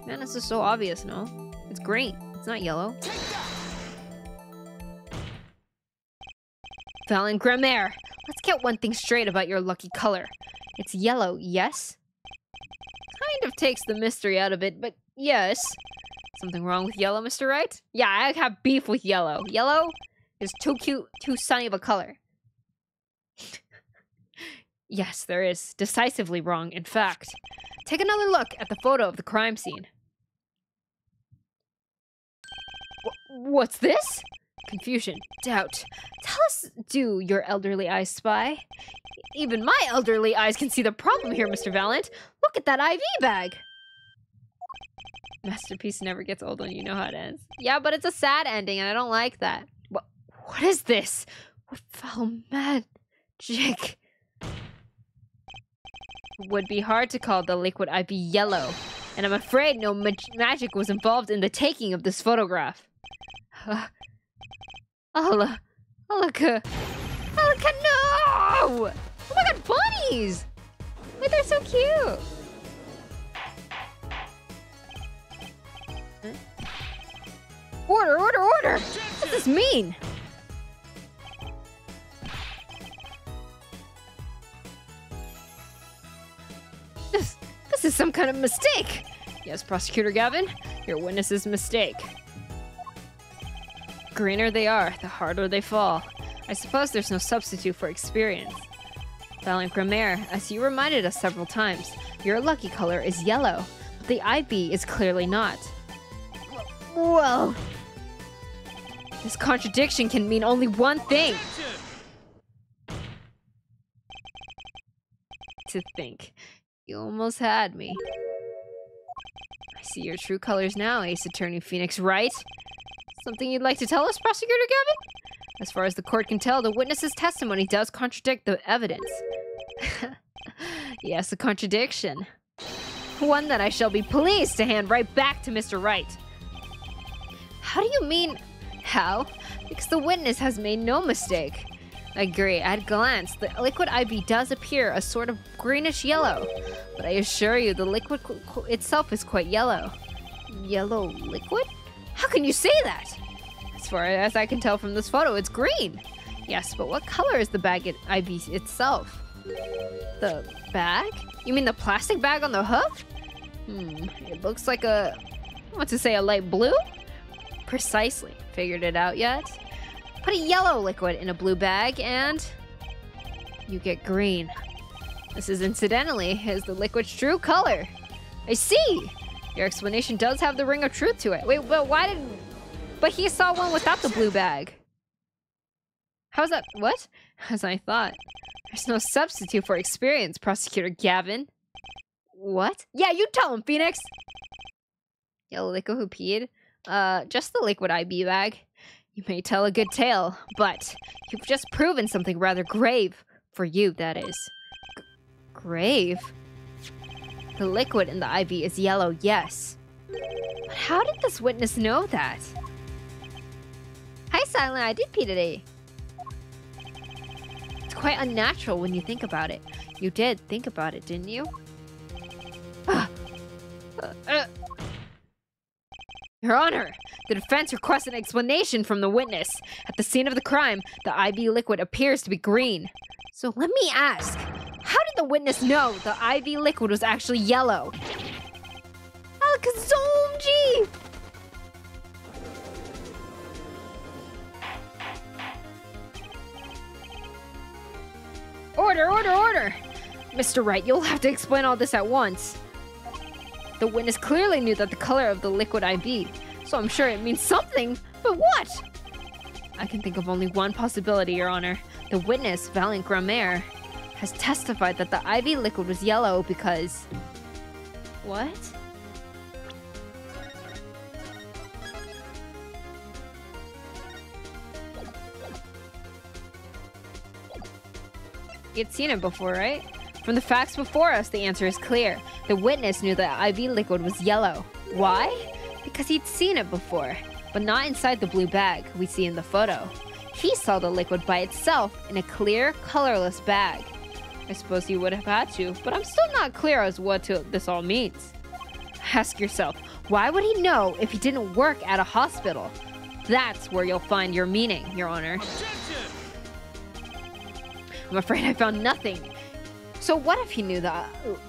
Man, this is so obvious, no? It's green. It's not yellow. Valen Grammaire, let's get one thing straight about your lucky color. It's yellow, yes? Kind of takes the mystery out of it, but yes. Something wrong with yellow, Mr. Wright? Yeah, I have beef with yellow. Yellow is too cute, too sunny of a color. Yes, there is. Decisively wrong, in fact. Take another look at the photo of the crime scene. What's this? Confusion, doubt. Tell us, do your elderly eyes spy? Even my elderly eyes can see the problem here, Mr. Valent. Look at that IV bag. Masterpiece never gets old when you know how it ends. Yeah, but it's a sad ending, and I don't like that. What is this? What foul magic? It would be hard to call the liquid IV yellow, and I'm afraid no magic was involved in the taking of this photograph. Alaka, no! Oh my god, bunnies! Wait, they're so cute! Huh? Order! What does this mean? This is some kind of mistake! Yes, Prosecutor Gavin, your witness's mistake. Greener they are, the harder they fall. I suppose there's no substitute for experience. Valen Grammaire, as you reminded us several times, your lucky color is yellow, but the IB is clearly not. Whoa! This contradiction can mean only one thing. To think. You almost had me. I see your true colors now, Ace Attorney Phoenix Wright. Something you'd like to tell us, Prosecutor Gavin? As far as the court can tell, the witness's testimony does contradict the evidence. Yes, a contradiction. One that I shall be pleased to hand right back to Mr. Wright. How do you mean, how? Because the witness has made no mistake. I agree, at a glance, the liquid IV does appear a sort of greenish yellow. But I assure you, the liquid itself is quite yellow. Yellow liquid? How can you say that? As far as I can tell from this photo, it's green. Yes, but what color is the bag IV itself? The bag? You mean the plastic bag on the hook? It looks like a light blue? Precisely. Figured it out yet? Put a yellow liquid in a blue bag and you get green. This is incidentally the liquid's true color. I see! Your explanation does have the ring of truth to it. Wait, but why did... But he saw one without the blue bag. How's that... What? As I thought. There's no substitute for experience, Prosecutor Gavin. What? Yeah, you tell him, Phoenix! Yellow liquid who peed? Just the liquid IB bag. You may tell a good tale, but you've just proven something rather grave. For you, that is. Grave? The liquid in the IV is yellow, yes. But how did this witness know that? Hi, Silent, I did pee today. It's quite unnatural when you think about it. You did think about it, didn't you? Your Honor, the defense requests an explanation from the witness. At the scene of the crime, the IV liquid appears to be green. So let me ask, how did the witness know the IV liquid was actually yellow? Alakazomji! Order! Mr. Wright, you'll have to explain all this at once. The witness clearly knew that the color of the liquid IB, so I'm sure it means something, but what? I can think of only one possibility, Your Honor. The witness, Valen Grammaire, has testified that the IV liquid was yellow because... What? You'd seen it before, right? From the facts before us, the answer is clear. The witness knew that IV liquid was yellow. Why? Because he'd seen it before, but not inside the blue bag we see in the photo. He saw the liquid by itself in a clear, colorless bag. I suppose he would have had to, but I'm still not clear as what this all means. Ask yourself, why would he know if he didn't work at a hospital? That's where you'll find your meaning, Your Honor. Objection! I'm afraid I found nothing. So what if he knew the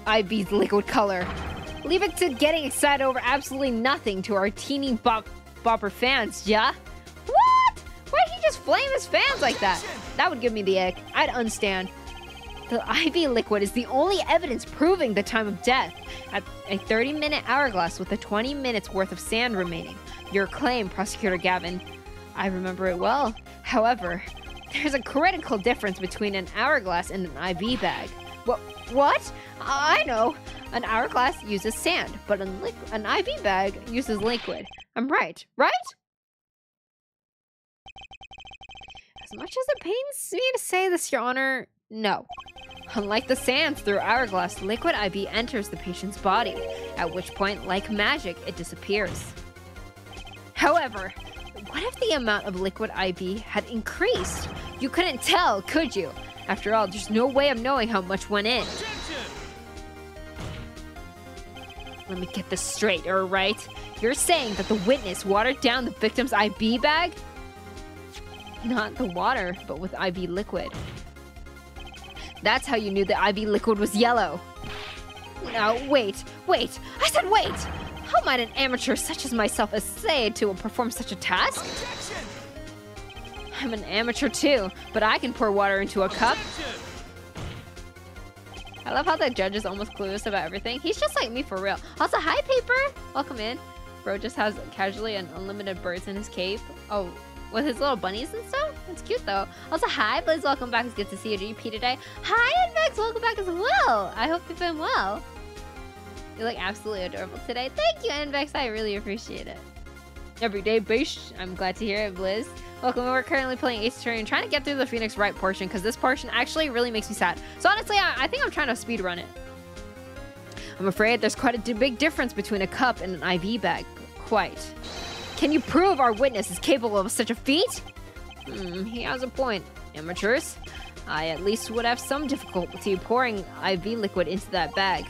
IV's liquid color? Leave it to getting excited over absolutely nothing to our teeny bopper fans, yeah? What? Why'd he just flame his fans like that? That would give me the ick. I'd unstand. The IV liquid is the only evidence proving the time of death. At a 30-minute hourglass with a 20 minutes worth of sand remaining. Your claim, Prosecutor Gavin. I remember it well. However, there's a critical difference between an hourglass and an IV bag. What? I know. An hourglass uses sand, but an IV bag uses liquid. I'm right, right? As much as it pains me to say this, Your Honor, no. Unlike the sands through hourglass, liquid IV enters the patient's body, at which point, like magic, it disappears. However, what if the amount of liquid IV had increased? You couldn't tell, could you? After all, there's no way of knowing how much went in. Objection! Let me get this straight, alright? You're saying that the witness watered down the victim's IV bag? Not the water, but with IV liquid. That's how you knew the IV liquid was yellow. No, wait. I said wait! How might an amateur such as myself essay to perform such a task? Objection! I'm an amateur too, but I can pour water into a cup. Objection! I love how the judge is almost clueless about everything. He's just like me for real. Also, hi, Paper! Welcome in. Bro just has casually an unlimited birds in his cave. Oh, with his little bunnies and stuff? That's cute, though. Also, hi, Blizz. Welcome back. It's good to see you, GP, today. Hi, Invex. Welcome back as well. I hope you've been well. You look absolutely adorable today. Thank you, Invex. I really appreciate it. Everyday base. I'm glad to hear it, Blizz. Welcome. We're currently playing Ace Attorney and trying to get through the Phoenix Wright portion because this portion actually really makes me sad. So honestly, I think I'm trying to speedrun it. I'm afraid there's quite a big difference between a cup and an IV bag. Quite. Can you prove our witness is capable of such a feat? He has a point. Amateurs. I at least would have some difficulty pouring IV liquid into that bag.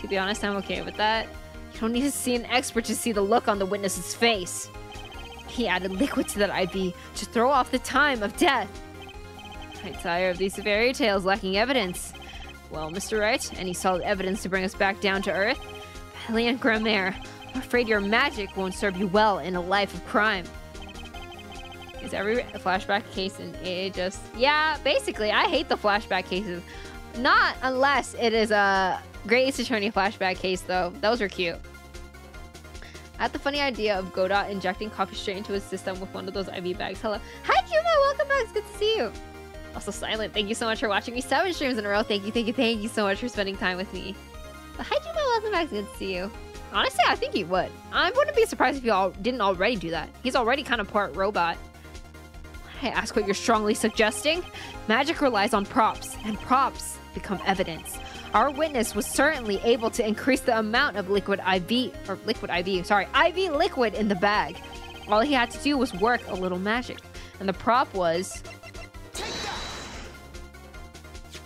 To be honest, I'm okay with that. You don't need to see an expert to see the look on the witness's face. He added liquid to that IV to throw off the time of death. I'm tired of these fairy tales lacking evidence. Well, Mr. Wright, any solid evidence to bring us back down to earth? Leon Grammaire, I'm afraid your magic won't serve you well in a life of crime. Is every flashback case in AA just... Yeah, basically, I hate the flashback cases. Not unless it is a Great Ace Attorney flashback case, though. Those are cute. I had the funny idea of Godot injecting coffee straight into his system with one of those IV bags. Hello. Hi, Cuba. Welcome back. It's good to see you. Also, Silent, thank you so much for watching me 7 streams in a row. Thank you so much for spending time with me. But hi, Cuba. Welcome back. It's good to see you. Honestly, I think he would. I wouldn't be surprised if he didn't already do that. He's already kind of part robot. I ask what you're strongly suggesting? Magic relies on props, and props become evidence. Our witness was certainly able to increase the amount of IV liquid in the bag. All he had to do was work a little magic. And the prop was...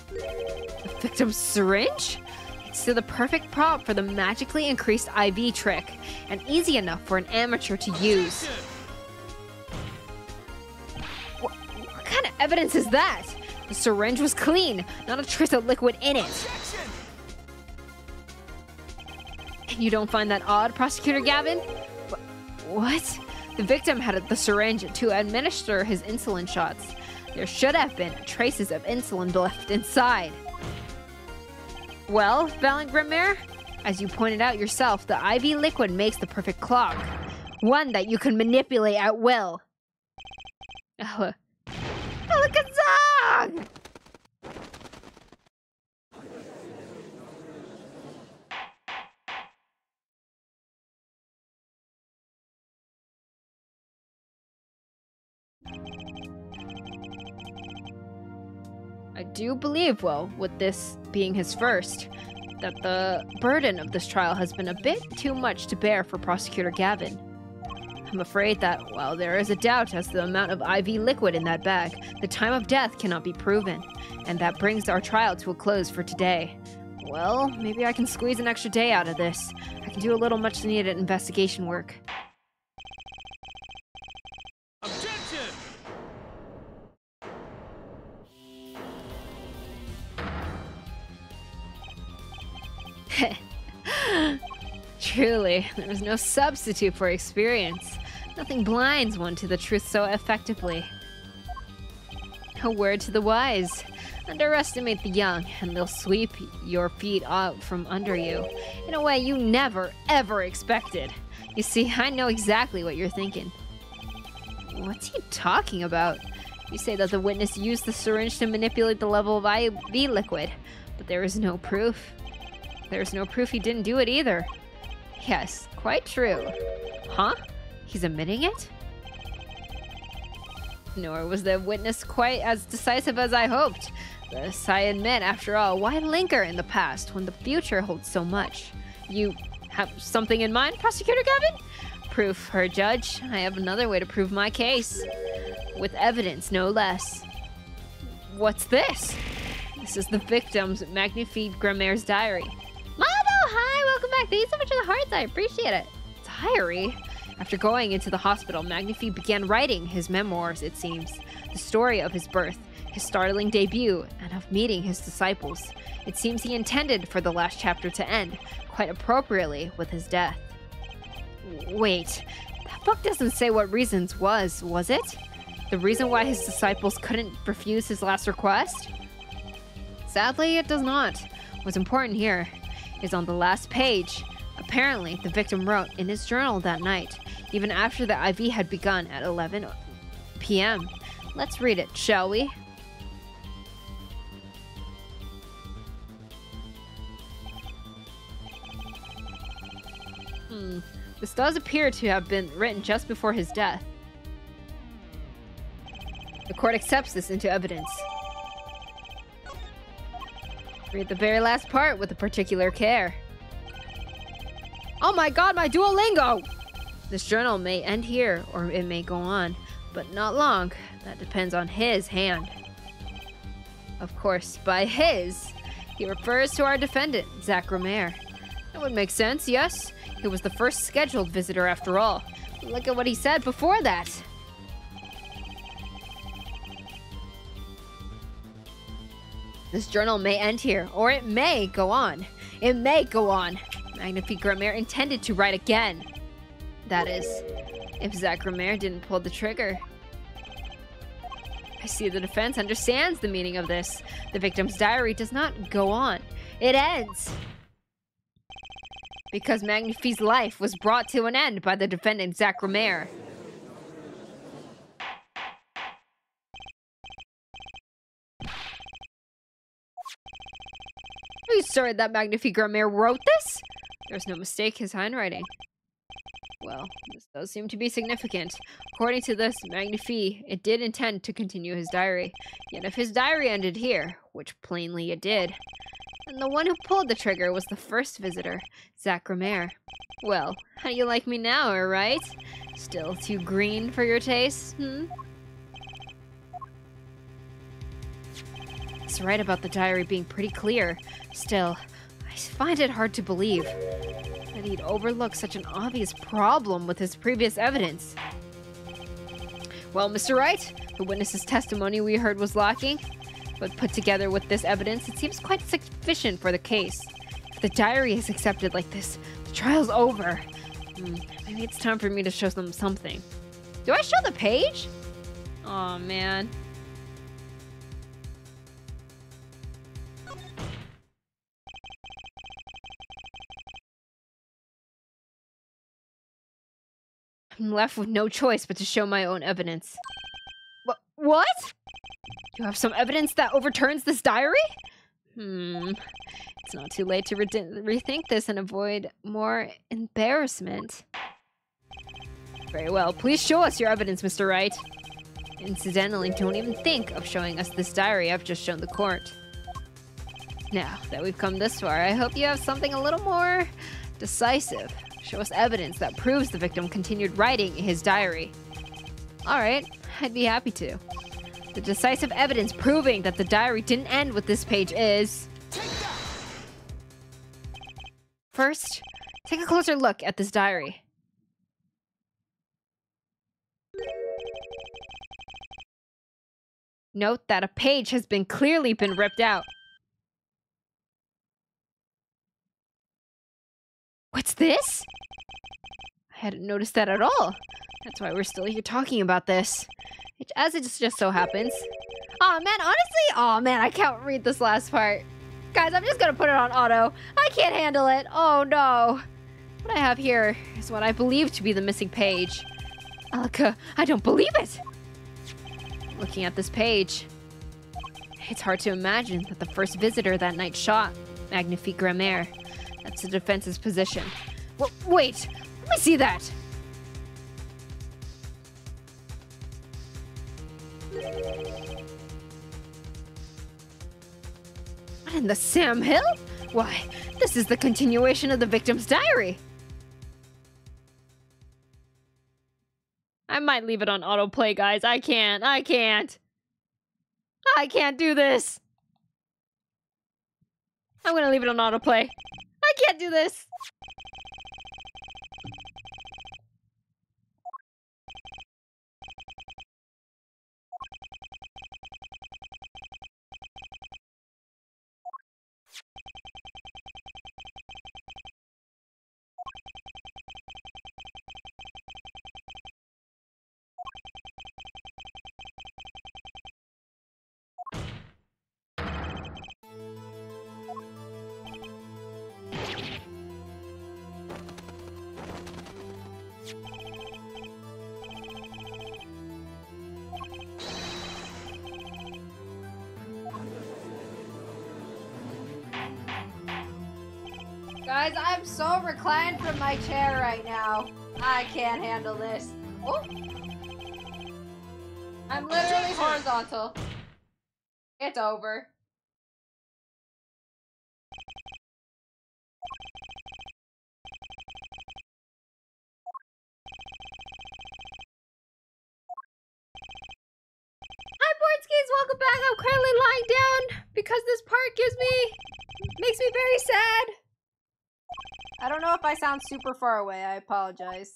the victim's syringe? It's the perfect prop for the magically increased IV trick, and easy enough for an amateur to use. What kind of evidence is that? The syringe was clean, not a trace of liquid in it. And you don't find that odd, Prosecutor Gavin? What? The victim had the syringe to administer his insulin shots. There should have been traces of insulin left inside. Well, Valiant Grimmaire, as you pointed out yourself, the IV liquid makes the perfect clock. One that you can manipulate at will. Alakazam! I do believe, well, with this being his first, that the burden of this trial has been a bit too much to bear for Prosecutor Gavin. I'm afraid that, while there is a doubt as to the amount of IV liquid in that bag, the time of death cannot be proven, and that brings our trial to a close for today. Well, maybe I can squeeze an extra day out of this. I can do a little much-needed investigation work. Objection! Truly, there is no substitute for experience. Nothing blinds one to the truth so effectively. A word to the wise. Underestimate the young, and they'll sweep your feet out from under you in a way you never, ever expected. You see, I know exactly what you're thinking. What's he talking about? You say that the witness used the syringe to manipulate the level of IV liquid, but there is no proof. There's no proof he didn't do it either. Yes, quite true. Huh? He's admitting it? Nor was the witness quite as decisive as I hoped. This I admit, after all, why linger in the past when the future holds so much? You have something in mind, Prosecutor Gavin? Proof, her judge. I have another way to prove my case. With evidence, no less. What's this? This is the victim's Magnifique Grammaires diary. Mado, hi, welcome back. Thank you so much for the hearts. I appreciate it. Diary? After going into the hospital, Magnifique began writing his memoirs, it seems. The story of his birth, his startling debut, and of meeting his disciples. It seems he intended for the last chapter to end, quite appropriately, with his death. Wait, that book doesn't say what reasons was it? The reason why his disciples couldn't refuse his last request? Sadly, it does not. What's important here is on the last page. Apparently, the victim wrote in his journal that night, even after the IV had begun at 11 p.m. Let's read it, shall we? This does appear to have been written just before his death. The court accepts this into evidence. Read the very last part with a particular care. Oh my god, my Duolingo! This journal may end here, or it may go on, but not long. That depends on his hand. Of course, by his, he refers to our defendant, Zach Romer. That would make sense, yes? He was the first scheduled visitor after all. Look at what he said before that. This journal may end here, or it may go on. It may go on. Magnifique Grammaire intended to write again. That is, if Zach Romer didn't pull the trigger. I see the defense understands the meaning of this. The victim's diary does not go on. It ends. Because Magnifique's life was brought to an end by the defendant, Zach Romer. Are you certain that Magnifique Grammaire wrote this? There's no mistake his handwriting. Well, this does seem to be significant. According to this, Magnifique, it did intend to continue his diary. Yet if his diary ended here, which plainly it did, then the one who pulled the trigger was the first visitor, Zach Romer. Well, how do you like me now, right? Still too green for your taste, He's right about the diary being pretty clear. Still, I find it hard to believe that he'd overlook such an obvious problem with his previous evidence. Well, Mr. Wright, the witness's testimony we heard was lacking, but put together with this evidence, it seems quite sufficient for the case. If the diary is accepted like this, the trial's over. Maybe it's time for me to show them something. Do I show the page? Aw, man. I'm left with no choice but to show my own evidence. What? You have some evidence that overturns this diary? It's not too late to rethink this and avoid more embarrassment. Very well. Please show us your evidence, Mr. Wright. Incidentally, don't even think of showing us this diary I've just shown the court. Now that we've come this far, I hope you have something a little more decisive. Show us evidence that proves the victim continued writing in his diary. Alright, I'd be happy to. The decisive evidence proving that the diary didn't end with this page is... First, take a closer look at this diary. Note that a page has clearly been ripped out. What's this? I hadn't noticed that at all. That's why we're still here talking about this. As it just so happens. Aw, man, honestly, aw, man, I can't read this last part. Guys, I'm just gonna put it on auto. I can't handle it. Oh, no. What I have here is what I believe to be the missing page. Alika, I don't believe it! Looking at this page, it's hard to imagine that the first visitor that night shot Magnifique Grammaire. That's the defense's position. Wait, let me see that! What in the Sam Hill? Why, this is the continuation of the victim's diary. I might leave it on autoplay, guys. I can't do this. I'm gonna leave it on autoplay. I can't do this. Guys, I'm so reclined from my chair right now. I can't handle this. Oh. I'm literally horizontal. It's over. Hi, Boardskis! Welcome back. I'm currently lying down because this part makes me very sad. I don't know if I sound super far away. I apologize.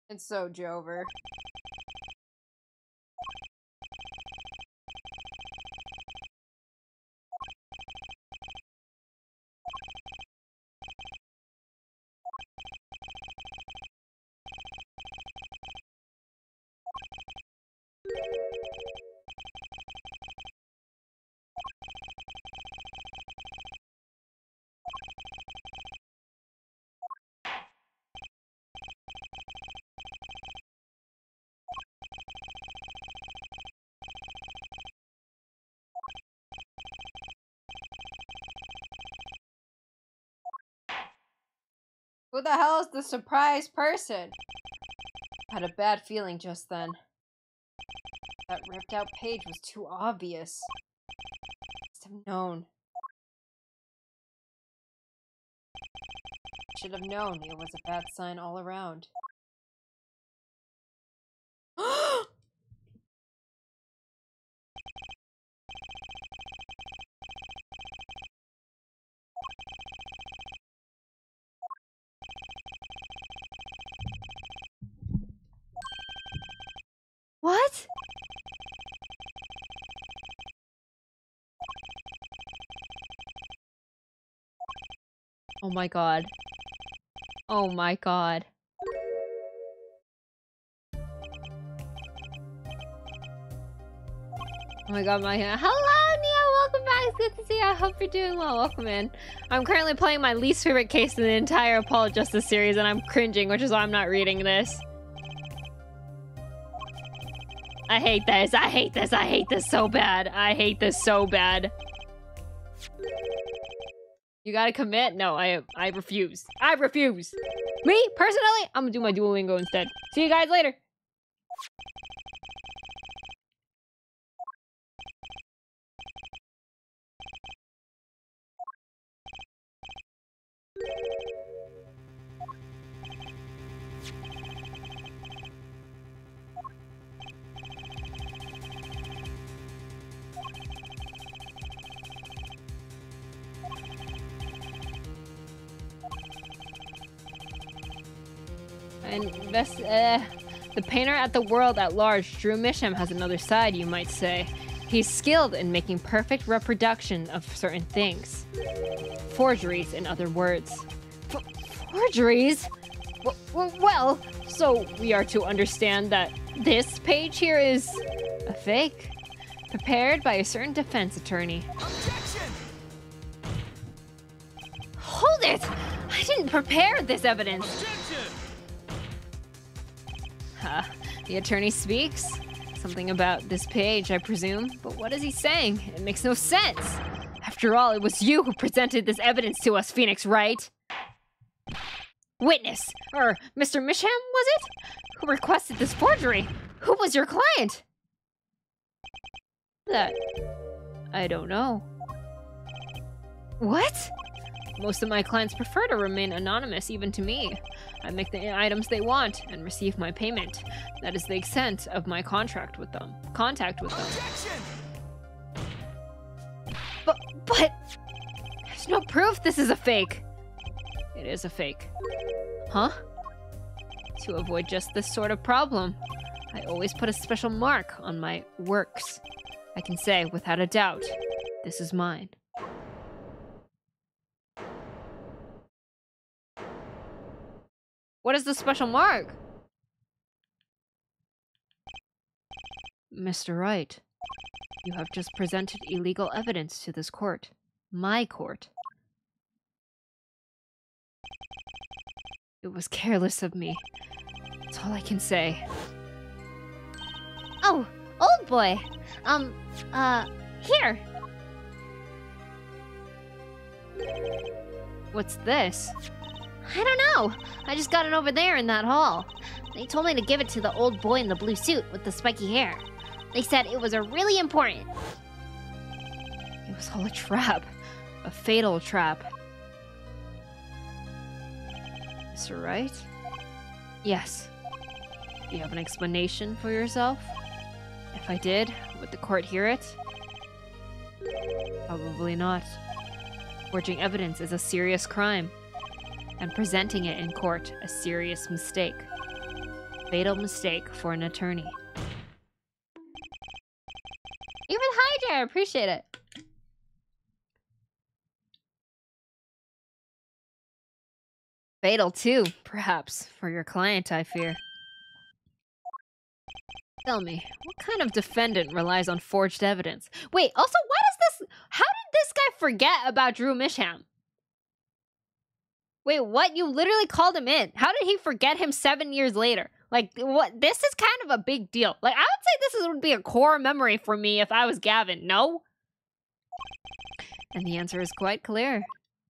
It's so Jover. Who the hell is the surprise person? I had a bad feeling just then. That ripped out page was too obvious. Must have known. Should have known it was a bad sign all around. What? Oh my god. Oh my god. Oh my god, hello, Nia! Welcome back! It's good to see you. I hope you're doing well. Welcome in. I'm currently playing my least favorite case in the entire Apollo Justice series, and I'm cringing, which is why I'm not reading this. I hate this. I hate this. I hate this so bad. I hate this so bad. You gotta commit? No, I refuse. I refuse. Me, personally, I'm gonna do my Duolingo instead. See you guys later. The painter at the world at large, Drew Misham, has another side, you might say. He's skilled in making perfect reproduction of certain things. Forgeries, in other words. Forgeries? Well, so we are to understand that this page here is a fake, prepared by a certain defense attorney. Objection! Hold it! I didn't prepare this evidence. Objection! The attorney speaks. Something about this page, I presume. But what is he saying? It makes no sense. After all, it was you who presented this evidence to us, Phoenix, right? Witness, or Mr. Misham, was it? Who requested this forgery? Who was your client? That... I don't know. What? Most of my clients prefer to remain anonymous, even to me. I make the items they want and receive my payment. That is the extent of my contact with them. Objection! But there's no proof this is a fake. It is a fake. Huh? To avoid just this sort of problem, I always put a special mark on my works. I can say without a doubt, this is mine. What is the special mark? Mr. Wright, you have just presented illegal evidence to this court. My court. It was careless of me. That's all I can say. Oh, old boy. Here. What's this? I don't know. I just got it over there in that hall. They told me to give it to the old boy in the blue suit with the spiky hair. They said it was a really important. It was all a trap. A fatal trap. Mr. Wright? Yes. Do you have an explanation for yourself? If I did, would the court hear it? Probably not. Forging evidence is a serious crime, and presenting it in court a serious mistake. Fatal mistake for an attorney. Even hi, Jared. Appreciate it. Fatal too, perhaps, for your client, I fear. Tell me, what kind of defendant relies on forged evidence? Wait, also, how did this guy forget about Drew Misham? Wait, what? You literally called him in. How did he forget him 7 years later? Like, what? This is kind of a big deal. Like, I would say would be a core memory for me if I was Gavin, no? And the answer is quite clear.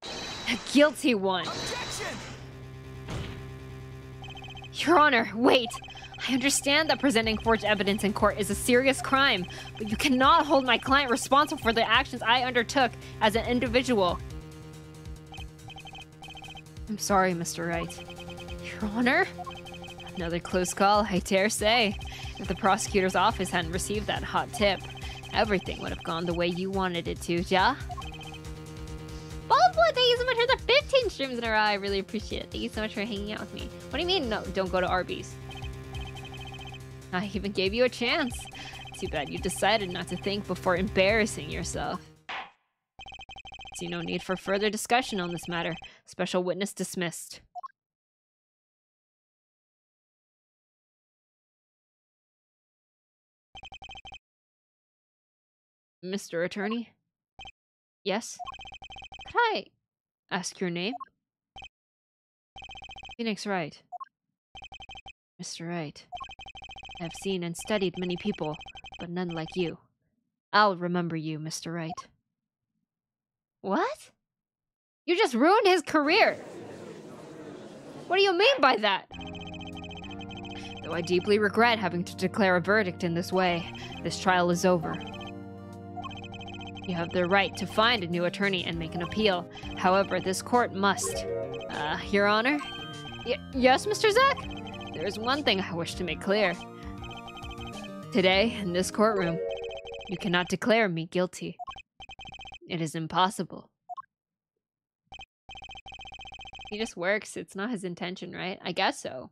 A guilty one. Objection! Your Honor, wait. I understand that presenting forged evidence in court is a serious crime, but you cannot hold my client responsible for the actions I undertook as an individual. I'm sorry, Mr. Wright. Your Honor? Another close call, I dare say. If the prosecutor's office hadn't received that hot tip, everything would have gone the way you wanted it to, ja? Baldwood, thank you so much for the 15 streams in a row. I really appreciate it. Thank you so much for hanging out with me. What do you mean, no, don't go to Arby's? I even gave you a chance. Too bad you decided not to think before embarrassing yourself. See no need for further discussion on this matter. Special witness dismissed. Mr. Attorney? Yes? Could I ask your name? Phoenix Wright. Mr. Wright. I have seen and studied many people, but none like you. I'll remember you, Mr. Wright. What? You just ruined his career! What do you mean by that? Though I deeply regret having to declare a verdict in this way, this trial is over. You have the right to find a new attorney and make an appeal. However, this court must. Your Honor? Yes, Mr. Zack? There is one thing I wish to make clear. Today, in this courtroom, you cannot declare me guilty. It is impossible. He just works. It's not his intention, right? I guess so.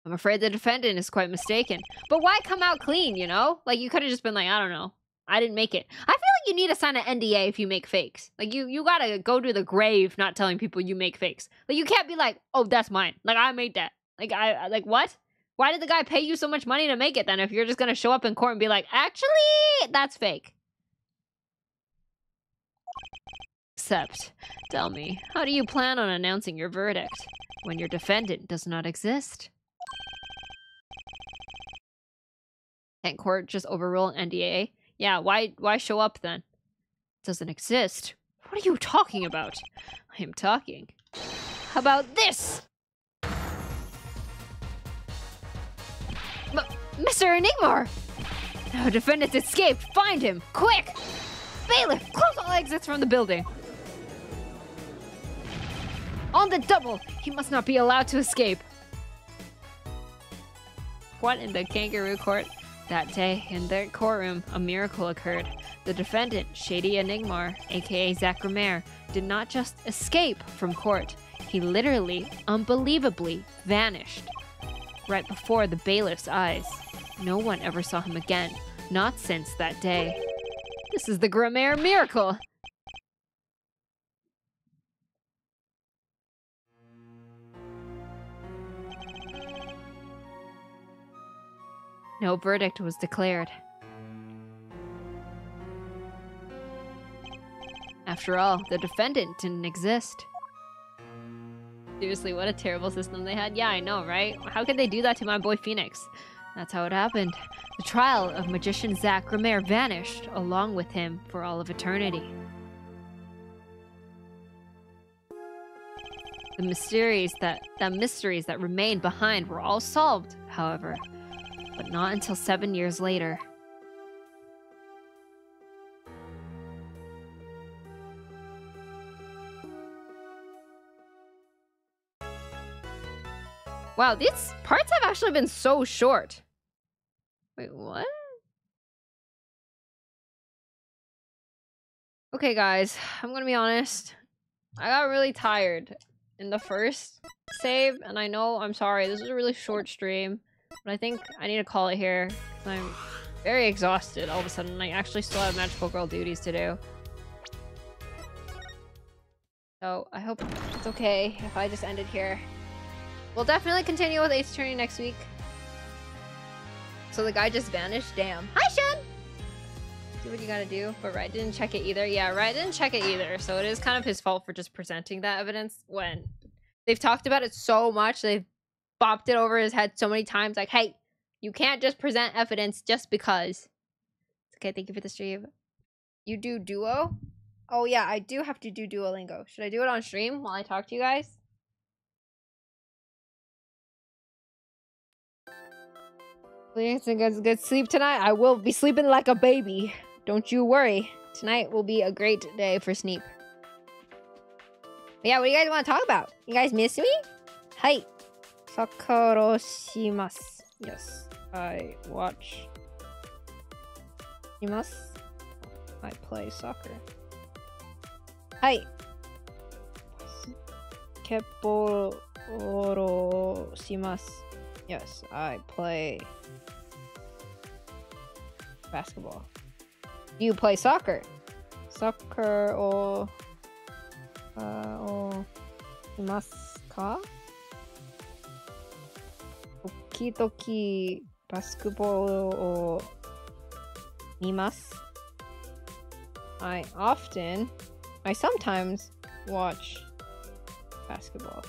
I'm afraid the defendant is quite mistaken. But why come out clean, you know? Like, you could have just been like, I don't know. I didn't make it. I feel like you need to sign an NDA if you make fakes. Like, you gotta go to the grave not telling people you make fakes. Like, you can't be like, oh, that's mine. Like, I made that. Like, what? Why did the guy pay you so much money to make it then if you're just gonna show up in court and be like, actually, that's fake? Except, tell me, how do you plan on announcing your verdict when your defendant does not exist? Can't court just overrule an NDA? Yeah, why show up then? It doesn't exist. What are you talking about? I am talking about this! Mr. Enigmar! No, defendant's escaped! Find him! Quick! Bailiff, close all exits from the building! On the double! He must not be allowed to escape! What in the kangaroo court? That day, in their courtroom, a miracle occurred. The defendant, Shady Enigmar, aka Zack Grammaire, did not just escape from court. He literally, unbelievably, vanished. Right before the bailiff's eyes. No one ever saw him again. Not since that day. This is the Grammaire miracle! No verdict was declared. After all, the defendant didn't exist. Seriously, what a terrible system they had. Yeah, I know, right? How could they do that to my boy Phoenix? That's how it happened. The trial of magician Zack Grammaire vanished, along with him, for all of eternity. The mysteries that remained behind were all solved, however, but not until 7 years later. Wow, these parts have actually been so short. Wait, what? Okay, guys, I'm gonna be honest. I got really tired in the first save, and I know, I'm sorry, this is a really short stream, but I think I need to call it here, because I'm very exhausted all of a sudden. I actually still have Magical Girl duties to do. So, I hope it's okay if I just end it here. We'll definitely continue with Ace Attorney next week. So the guy just vanished? Damn. Hi, Shen! Do what you gotta do. But Riot didn't check it either. Yeah, Riot didn't check it either. So it is kind of his fault for just presenting that evidence when they've talked about it so much. They've bopped it over his head so many times. Like, hey, you can't just present evidence just because. Okay, thank you for the stream. You do Duo? Oh yeah, I do have to do Duolingo. Should I do it on stream while I talk to you guys? Please get good sleep tonight. I will be sleeping like a baby. Don't you worry. Tonight will be a great day for Sneep. But yeah, what do you guys want to talk about? You guys miss me? Hi. Sakaro shimasu. Yes, I watch. Shimasu. I play soccer. Hi. Kepporo shimasu. Yes, I play basketball. You play soccer. Soccer o imasu ka? Toki basketball o mimasu. I sometimes watch basketball.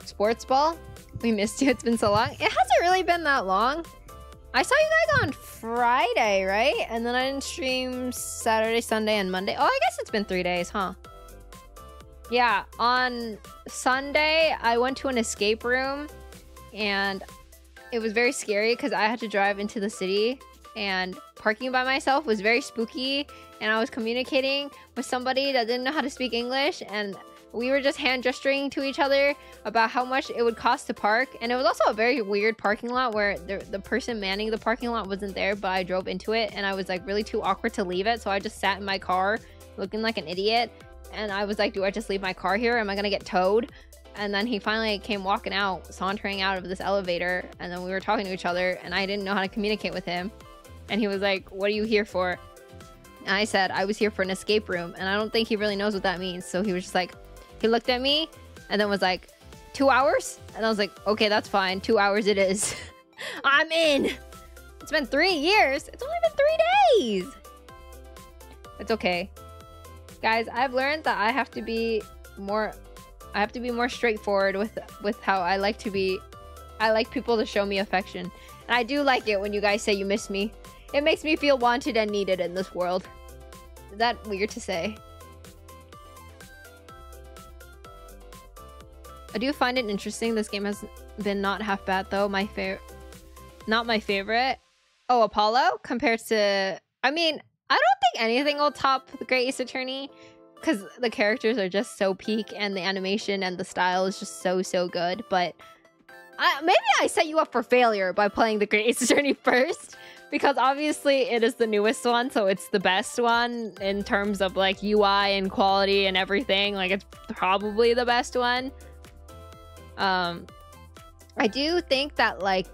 Sports ball? We missed you. It's been so long. It hasn't really been that long. I saw you guys on Friday, right? And then I didn't stream Saturday, Sunday, and Monday. Oh, I guess it's been 3 days, huh? Yeah, on Sunday, I went to an escape room and it was very scary because I had to drive into the city and parking by myself was very spooky, and I was communicating with somebody that didn't know how to speak English, and we were just hand gesturing to each other about how much it would cost to park. And it was also a very weird parking lot where the person manning the parking lot wasn't there, but I drove into it and I was like really too awkward to leave it, so I just sat in my car looking like an idiot. And I was like, do I just leave my car here? Am I gonna get towed? And then he finally came walking out, sauntering out of this elevator, and then we were talking to each other and I didn't know how to communicate with him. And he was like, what are you here for? And I said, I was here for an escape room. And I don't think he really knows what that means. So he was just like, he looked at me and then was like, 2 hours? And I was like, okay, that's fine. 2 hours it is. I'm in. It's been 3 years. It's only been 3 days. It's okay. Guys, I've learned that I have to be more straightforward with how I like to be. I like people to show me affection. And I do like it when you guys say you miss me. It makes me feel wanted and needed in this world. Is that weird to say? I do find it interesting. This game has been not half bad though. Not my favorite. Oh, Apollo compared to... I mean, I don't think anything will top the Great Ace Attorney because the characters are just so peak and the animation and the style is just so good. But maybe I set you up for failure by playing the Great Ace Attorney first, because obviously it is the newest one, so it's the best one in terms of like UI and quality and everything. Like, it's probably the best one. I do think that like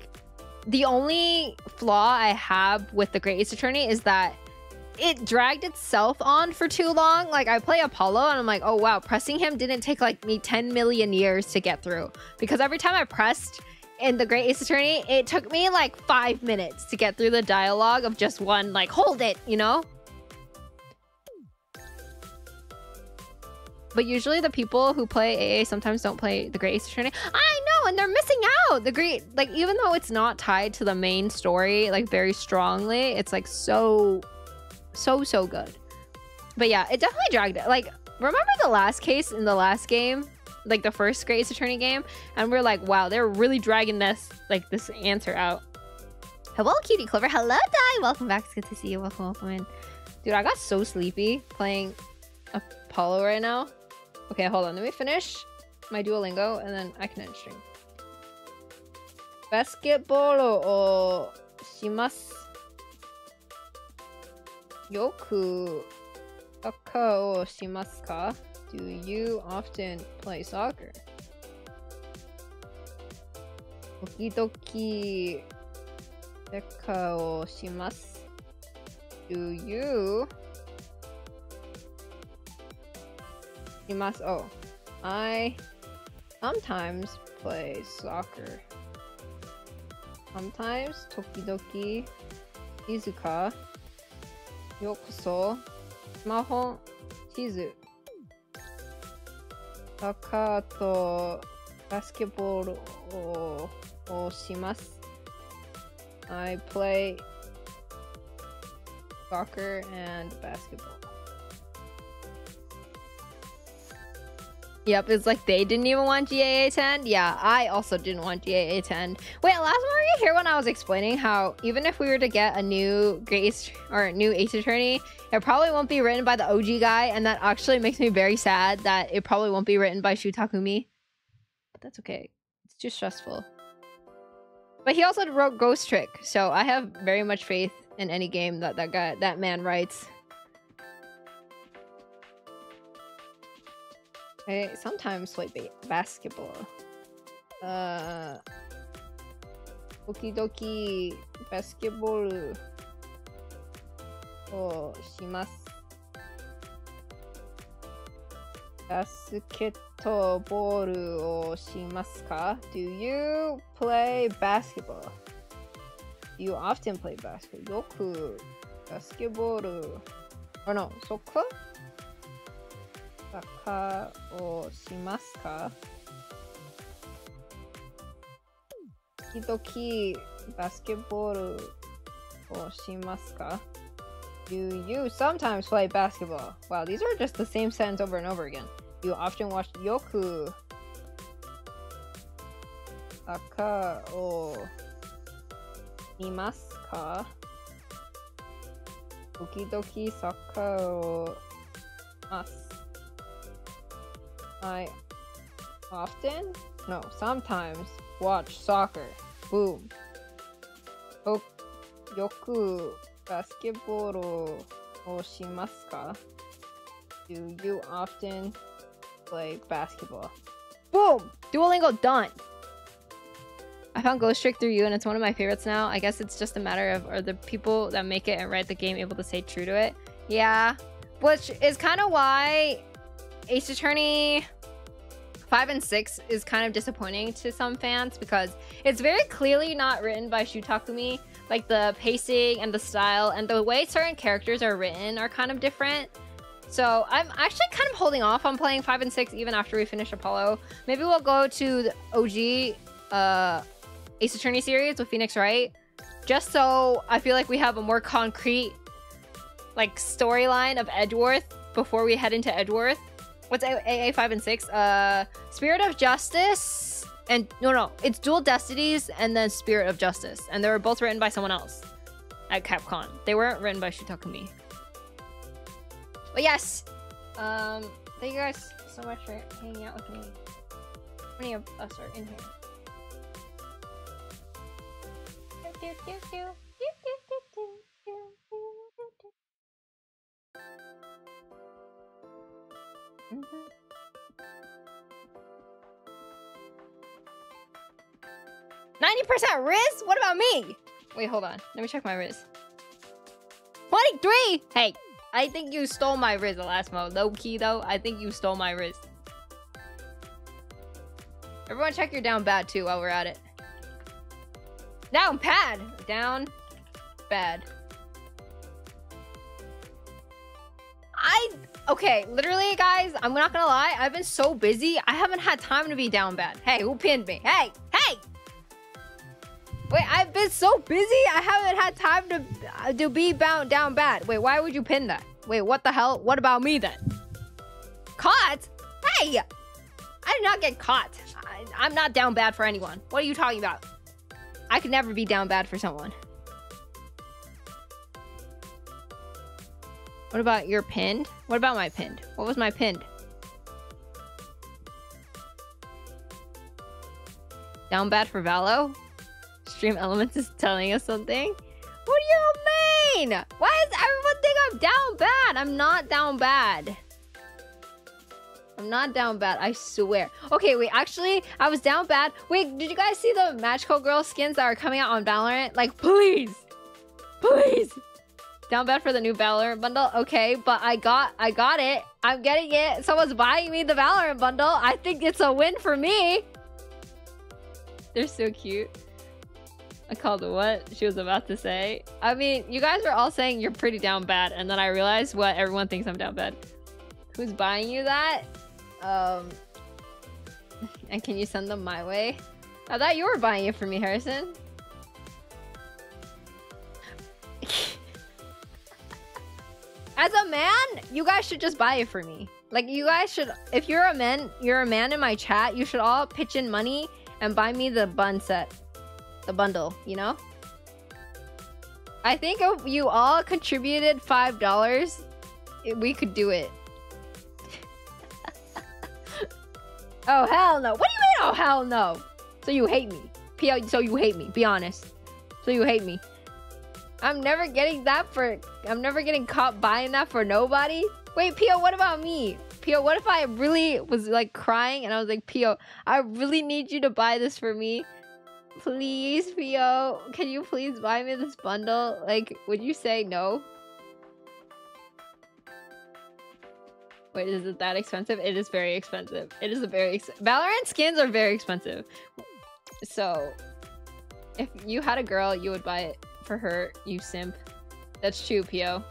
the only flaw I have with the Great Ace Attorney is that it dragged itself on for too long. Like, I play Apollo and I'm like, oh wow, pressing him didn't take like me 10 million years to get through, because every time I pressed in the Great Ace Attorney, it took me like 5 minutes to get through the dialogue of just one, like, hold it, you know? But usually the people who play AA sometimes don't play the Great Ace Attorney. I know, and they're missing out. The Great, like, even though it's not tied to the main story, like, very strongly, it's like so good. But yeah, it definitely dragged it. Like, remember the last case in the last game? Like the first Great Ace Attorney game, and we're like, wow, they're really dragging this answer out. Hello, Cutie Clover. Hello, Di. Welcome back. It's good to see you. Welcome in. Dude, I got so sleepy playing Apollo right now. Okay, hold on. Let me finish my Duolingo, and then I can end stream. Basketball o shimasu. Yoku soccer o shimasu ka? Do you often play soccer? Okidoki soccer o shimasu. Do you? Shimasu. Oh, I sometimes play soccer. Sometimes, tokidoki, izuka, yokoso, smaho, shizu. Soccer to basketball o shimasu. I play soccer and basketball. Yep, it's like they didn't even want GAA 10. Yeah, I also didn't want GAA 10. Wait, last one were you here when I was explaining how even if we were to get a new Great Ace or a new Ace Attorney, it probably won't be written by the OG guy, and that actually makes me very sad that it probably won't be written by Shu Takumi. But that's okay. It's too stressful. But he also wrote Ghost Trick, so I have very much faith in any game that that man writes. I sometimes play basketball. Okidoki basketball o shimasu. Basketball o shimasu ka? Do you play basketball? Do you often play basketball? Yoku basketball. Or no, soccer? Soccer o shimasu ka? Kidoki basketball o shimasu ka? Do you sometimes play basketball? Wow, these are just the same sentence over and over again. You often watch Yoku. Saka o mimasu ka? Dokidoki saka o masu. I often? No, sometimes watch soccer. Boom. Yoku basketball o shimasu ka? Do you often play basketball? Boom! Duolingo done! I found Ghost Trick through you and it's one of my favorites now. I guess it's just a matter of are the people that make it and write the game able to stay true to it? Yeah. Which is kind of why Ace Attorney 5 and 6 is kind of disappointing to some fans because it's very clearly not written by Shu Takumi. Like the pacing and the style and the way certain characters are written are kind of different. So I'm actually kind of holding off on playing 5 and 6 even after we finish Apollo. Maybe we'll go to the OG Ace Attorney series with Phoenix Wright, just so I feel like we have a more concrete like storyline of Edgeworth before we head into Edgeworth. What's AA 5 and 6? Spirit of Justice and no, it's Dual Destinies and then Spirit of Justice, and they were both written by someone else at Capcom. They weren't written by Shu Takumi. But yes, thank you guys so much for hanging out with me. How many of us are in here? 90% Riz? What about me? Wait, hold on. Let me check my Riz. 23! Hey, I think you stole my Riz the last mode. Low key though, I think you stole my Riz. Everyone check your down bad too while we're at it. Down bad! Down bad. Okay, literally guys, I'm not gonna lie, I've been so busy, I haven't had time to be down bad. Hey, who pinned me? Hey! Hey! Wait, I've been so busy, I haven't had time to be down bad. Wait, why would you pin that? Wait, what the hell? What about me then? Caught? Hey! I did not get caught. I'm not down bad for anyone. What are you talking about? I could never be down bad for someone. What about your pinned? What about my pinned? What was my pinned? Down bad for Valo? Stream Elements is telling us something? What do you mean? Why does everyone think I'm down bad? I'm not down bad. I'm not down bad, I swear. Okay, wait, actually, I was down bad. Wait, did you guys see the Magical Girl skins that are coming out on Valorant? Like, please! Please! Down bad for the new Valorant bundle? Okay, but I got it. I'm getting it. Someone's buying me the Valorant bundle. I think it's a win for me. They're so cute. I called what she was about to say. I mean, you guys were all saying you're pretty down bad, and then I realized what everyone thinks I'm down bad. Who's buying you that? And can you send them my way? I thought you were buying it for me, Harrison. As a man, you guys should just buy it for me. Like, you guys should, if you're a man in my chat, you should all pitch in money and buy me the bun set. The bundle, you know? I think if you all contributed $5, we could do it. Oh, hell no. What do you mean, oh, hell no? So you hate me. So you hate me. Be honest. So you hate me. I'm never getting caught buying that for nobody. Wait, Pio, what about me? Pio, what if I really was like crying and I was like, Pio, I really need you to buy this for me. Please, Pio, can you please buy me this bundle? Like, would you say no? Wait, is it that expensive? It is very expensive. It is a very Valorant skins are very expensive. So, if you had a girl, you would buy it for her, you simp. That's true, Pio.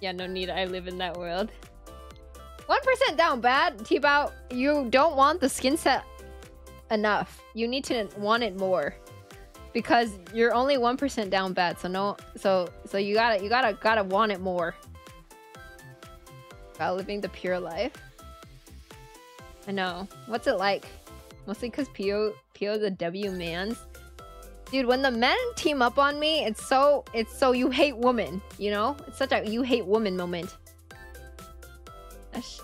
Yeah, no need. I live in that world. 1% down bad. T-Bout, you don't want the skin set enough. You need to want it more. Because you're only 1% down bad. So no, so you gotta want it more. About living the pure life. I know. What's it like? Mostly because Pio the W mans. Dude, when the men team up on me, it's so you hate woman, you know? It's such a you hate woman moment.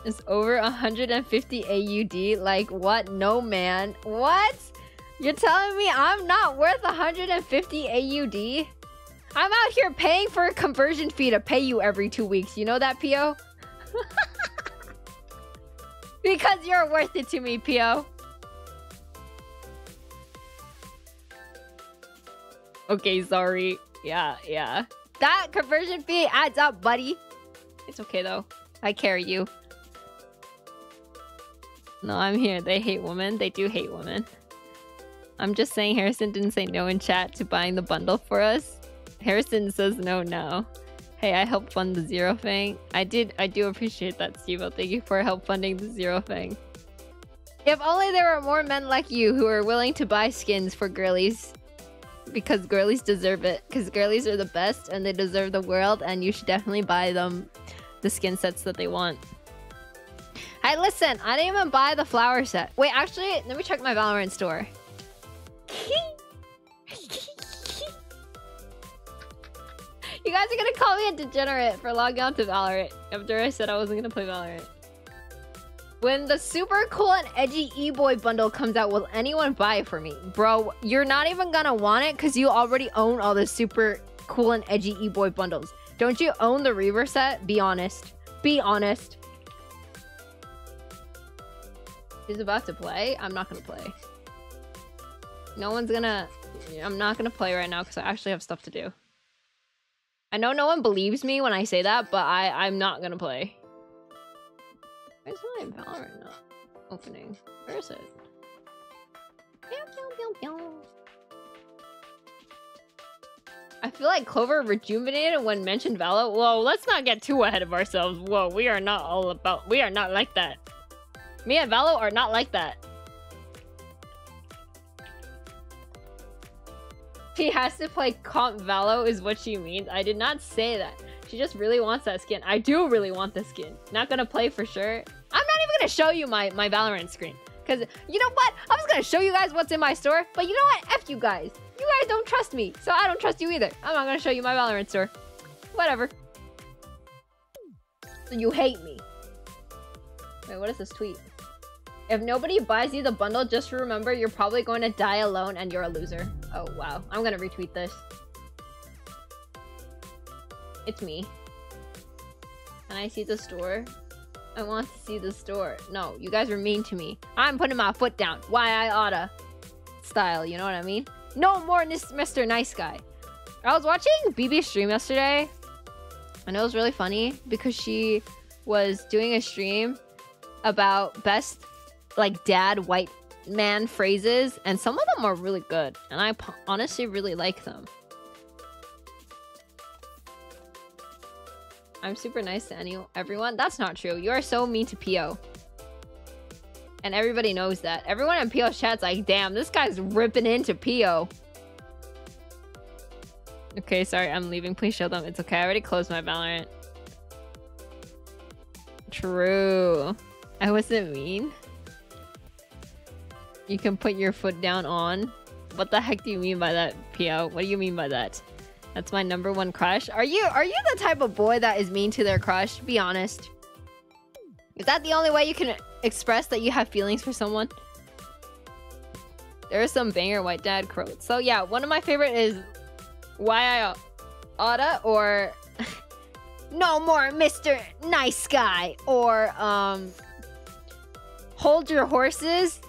It's over 150 AUD. Like, what? No, man. What? You're telling me I'm not worth 150 AUD? I'm out here paying for a conversion fee to pay you every 2 weeks. You know that, Pio? Because you're worth it to me, Pio. Okay, sorry. Yeah. That conversion fee adds up, buddy. It's okay, though. I carry you. No, I'm here. They hate women. They do hate women. I'm just saying Harrison didn't say no in chat to buying the bundle for us. Harrison says no now. Hey, I helped fund the Zero thing. I do appreciate that, Steve. Thank you for help funding the Zero thing. If only there were more men like you who are willing to buy skins for girlies. Because girlies deserve it. Because girlies are the best and they deserve the world, and you should definitely buy them the skin sets that they want. Hey, listen, I didn't even buy the flower set. Wait, actually, let me check my Valorant store. You guys are gonna call me a degenerate for logging on to Valorant after I said I wasn't gonna play Valorant. When the super cool and edgy e-boy bundle comes out, will anyone buy it for me? Bro, you're not even gonna want it because you already own all the super cool and edgy e-boy bundles. Don't you own the Reaver set? Be honest. Be honest. Who's about to play? I'm not gonna play. No one's gonna... I'm not gonna play right now because I actually have stuff to do. I know no one believes me when I say that, but I'm not gonna play. Where's my Valorant not opening? Where is it? I feel like Clover rejuvenated when mentioned Valo. Whoa, let's not get too ahead of ourselves. Whoa, we are not like that. Me and Valo are not like that. She has to play comp Valo is what she means. I did not say that. She just really wants that skin. I do really want the skin. Not gonna play for sure. I'm not even gonna show you my Valorant screen. Because, you know what? I was gonna show you guys what's in my store. But you know what? F you guys. You guys don't trust me. So I don't trust you either. I'm not gonna show you my Valorant store. Whatever. So you hate me. Wait, what is this tweet? If nobody buys you the bundle, just remember you're probably going to die alone and you're a loser. Oh, wow. I'm gonna retweet this. It's me. Can I see the store? I want to see the store. No, you guys were mean to me. I'm putting my foot down. Why I oughta. Style, you know what I mean? No more Mr. Nice Guy. I was watching BB's stream yesterday. And it was really funny because she was doing a stream about best, like, dad white man phrases. And some of them are really good. And I honestly really like them. I'm super nice to everyone. That's not true. You are so mean to Pio. And everybody knows that. Everyone in Pio's chat's like, damn, this guy's ripping into Pio. Okay, sorry, I'm leaving. Please show them. It's okay. I already closed my Valorant. True. I wasn't mean. You can put your foot down on. What the heck do you mean by that, Pio? What do you mean by that? That's my #1 crush. Are you the type of boy that is mean to their crush? Be honest. Is that the only way you can express that you have feelings for someone? There are some banger white dad quotes. So yeah, one of my favorite is why I oughta, or no more Mr. Nice Guy, or hold your horses.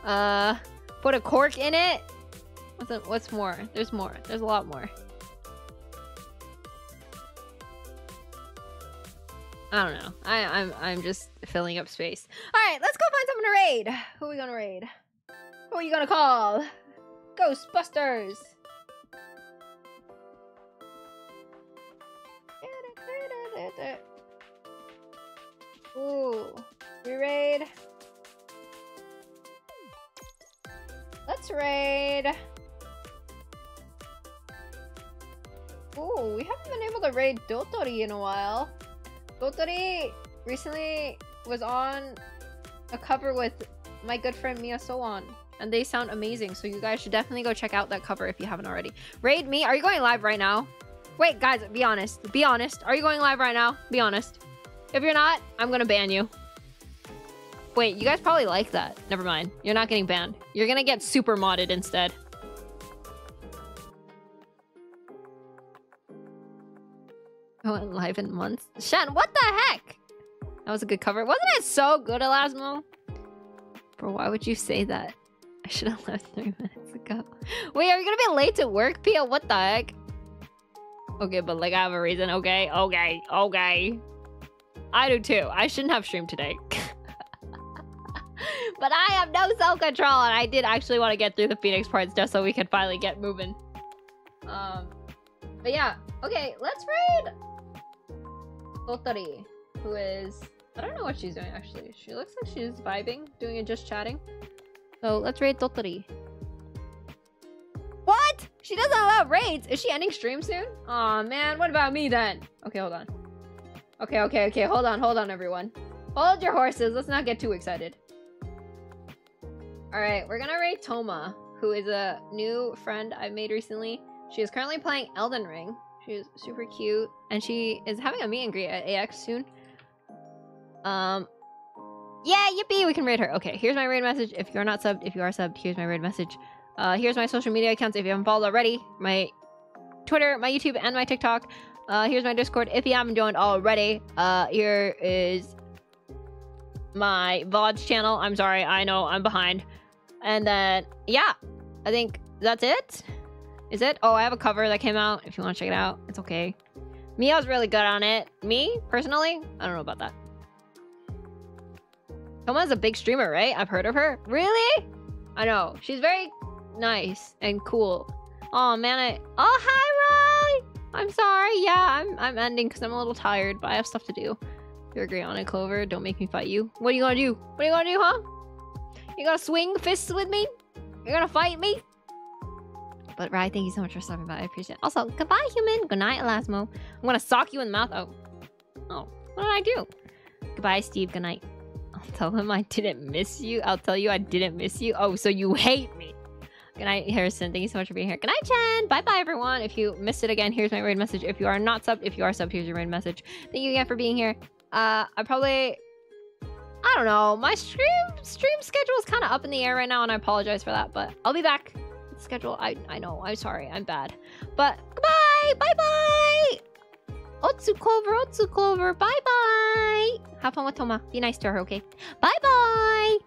Put a cork in it. What's more? There's more. There's a lot more. I don't know. I'm just filling up space. All right, let's go find someone to raid. Who are we gonna raid? Who are you gonna call? Ghostbusters. Ooh, we raid. Let's raid. Ooh, we haven't been able to raid Dotori in a while. Dotori recently was on a cover with my good friend Mia Soan, and they sound amazing. So you guys should definitely go check out that cover if you haven't already. Raid me. Are you going live right now? Wait, guys, be honest. Be honest. Are you going live right now? Be honest. If you're not, I'm gonna ban you. Wait, you guys probably like that. Never mind. You're not getting banned. You're gonna get super modded instead. I went live in months. Shen, what the heck? That was a good cover. Wasn't it so good, Elasmo? Bro, why would you say that? I should have left 3 minutes ago. Wait, are you gonna be late to work, Pia? What the heck? Okay, but like I have a reason. Okay. I do too. I shouldn't have streamed today. But I have no self-control, and I did actually want to get through the Phoenix parts just so we could finally get moving. But yeah. Okay, let's raid Totori, who is... I don't know what she's doing, actually. She looks like she's vibing, doing it just chatting. So let's raid Totori. What? She doesn't allow raids. Is she ending stream soon? Aw, man. What about me then? Okay, hold on. Okay. Hold on, everyone. Hold your horses. Let's not get too excited. Alright, we're gonna raid Toma, who is a new friend I made recently. She is currently playing Elden Ring. She's super cute. And she is having a meet and greet at AX soon. Yeah, yippee, we can raid her. Okay, here's my raid message. If you're not subbed, if you are subbed, here's my raid message. Here's my social media accounts if you haven't followed already. My Twitter, my YouTube, and my TikTok. Here's my Discord if you haven't joined already. Here is my VODs channel. I'm sorry, I know I'm behind. And then, yeah, I think that's it. Is it? Oh, I have a cover that came out. If you want to check it out, it's okay. Mia's really good on it. Me, personally, I don't know about that. Toma's a big streamer, right? I've heard of her. Really? I know. She's very nice and cool. Oh, man, oh, hi, Roy! I'm sorry. Yeah, I'm ending because I'm a little tired, but I have stuff to do. You agree on it, Clover. Don't make me fight you. What are you gonna do? What are you gonna do, huh? You gonna swing fists with me? You're gonna fight me? But Rai, thank you so much for stopping by. I appreciate it. Also, goodbye, human. Good night, Elasmo. I'm gonna sock you in the mouth. Oh, what did I do? Goodbye, Steve. Good night. I'll tell him I didn't miss you. I'll tell you I didn't miss you. Oh, so you hate me. Good night, Harrison. Thank you so much for being here. Good night, Chen. Bye-bye, everyone. If you missed it again, here's my raid message. If you are not subbed, if you are subbed, here's your raid message. Thank you again for being here. I don't know. My stream schedule is kind of up in the air right now, and I apologize for that, but I'll be back. Schedule, I know. I'm sorry. I'm bad. But goodbye. Bye-bye. Otsu Clover. Bye-bye. Have fun with Toma. Be nice to her, okay? Bye-bye.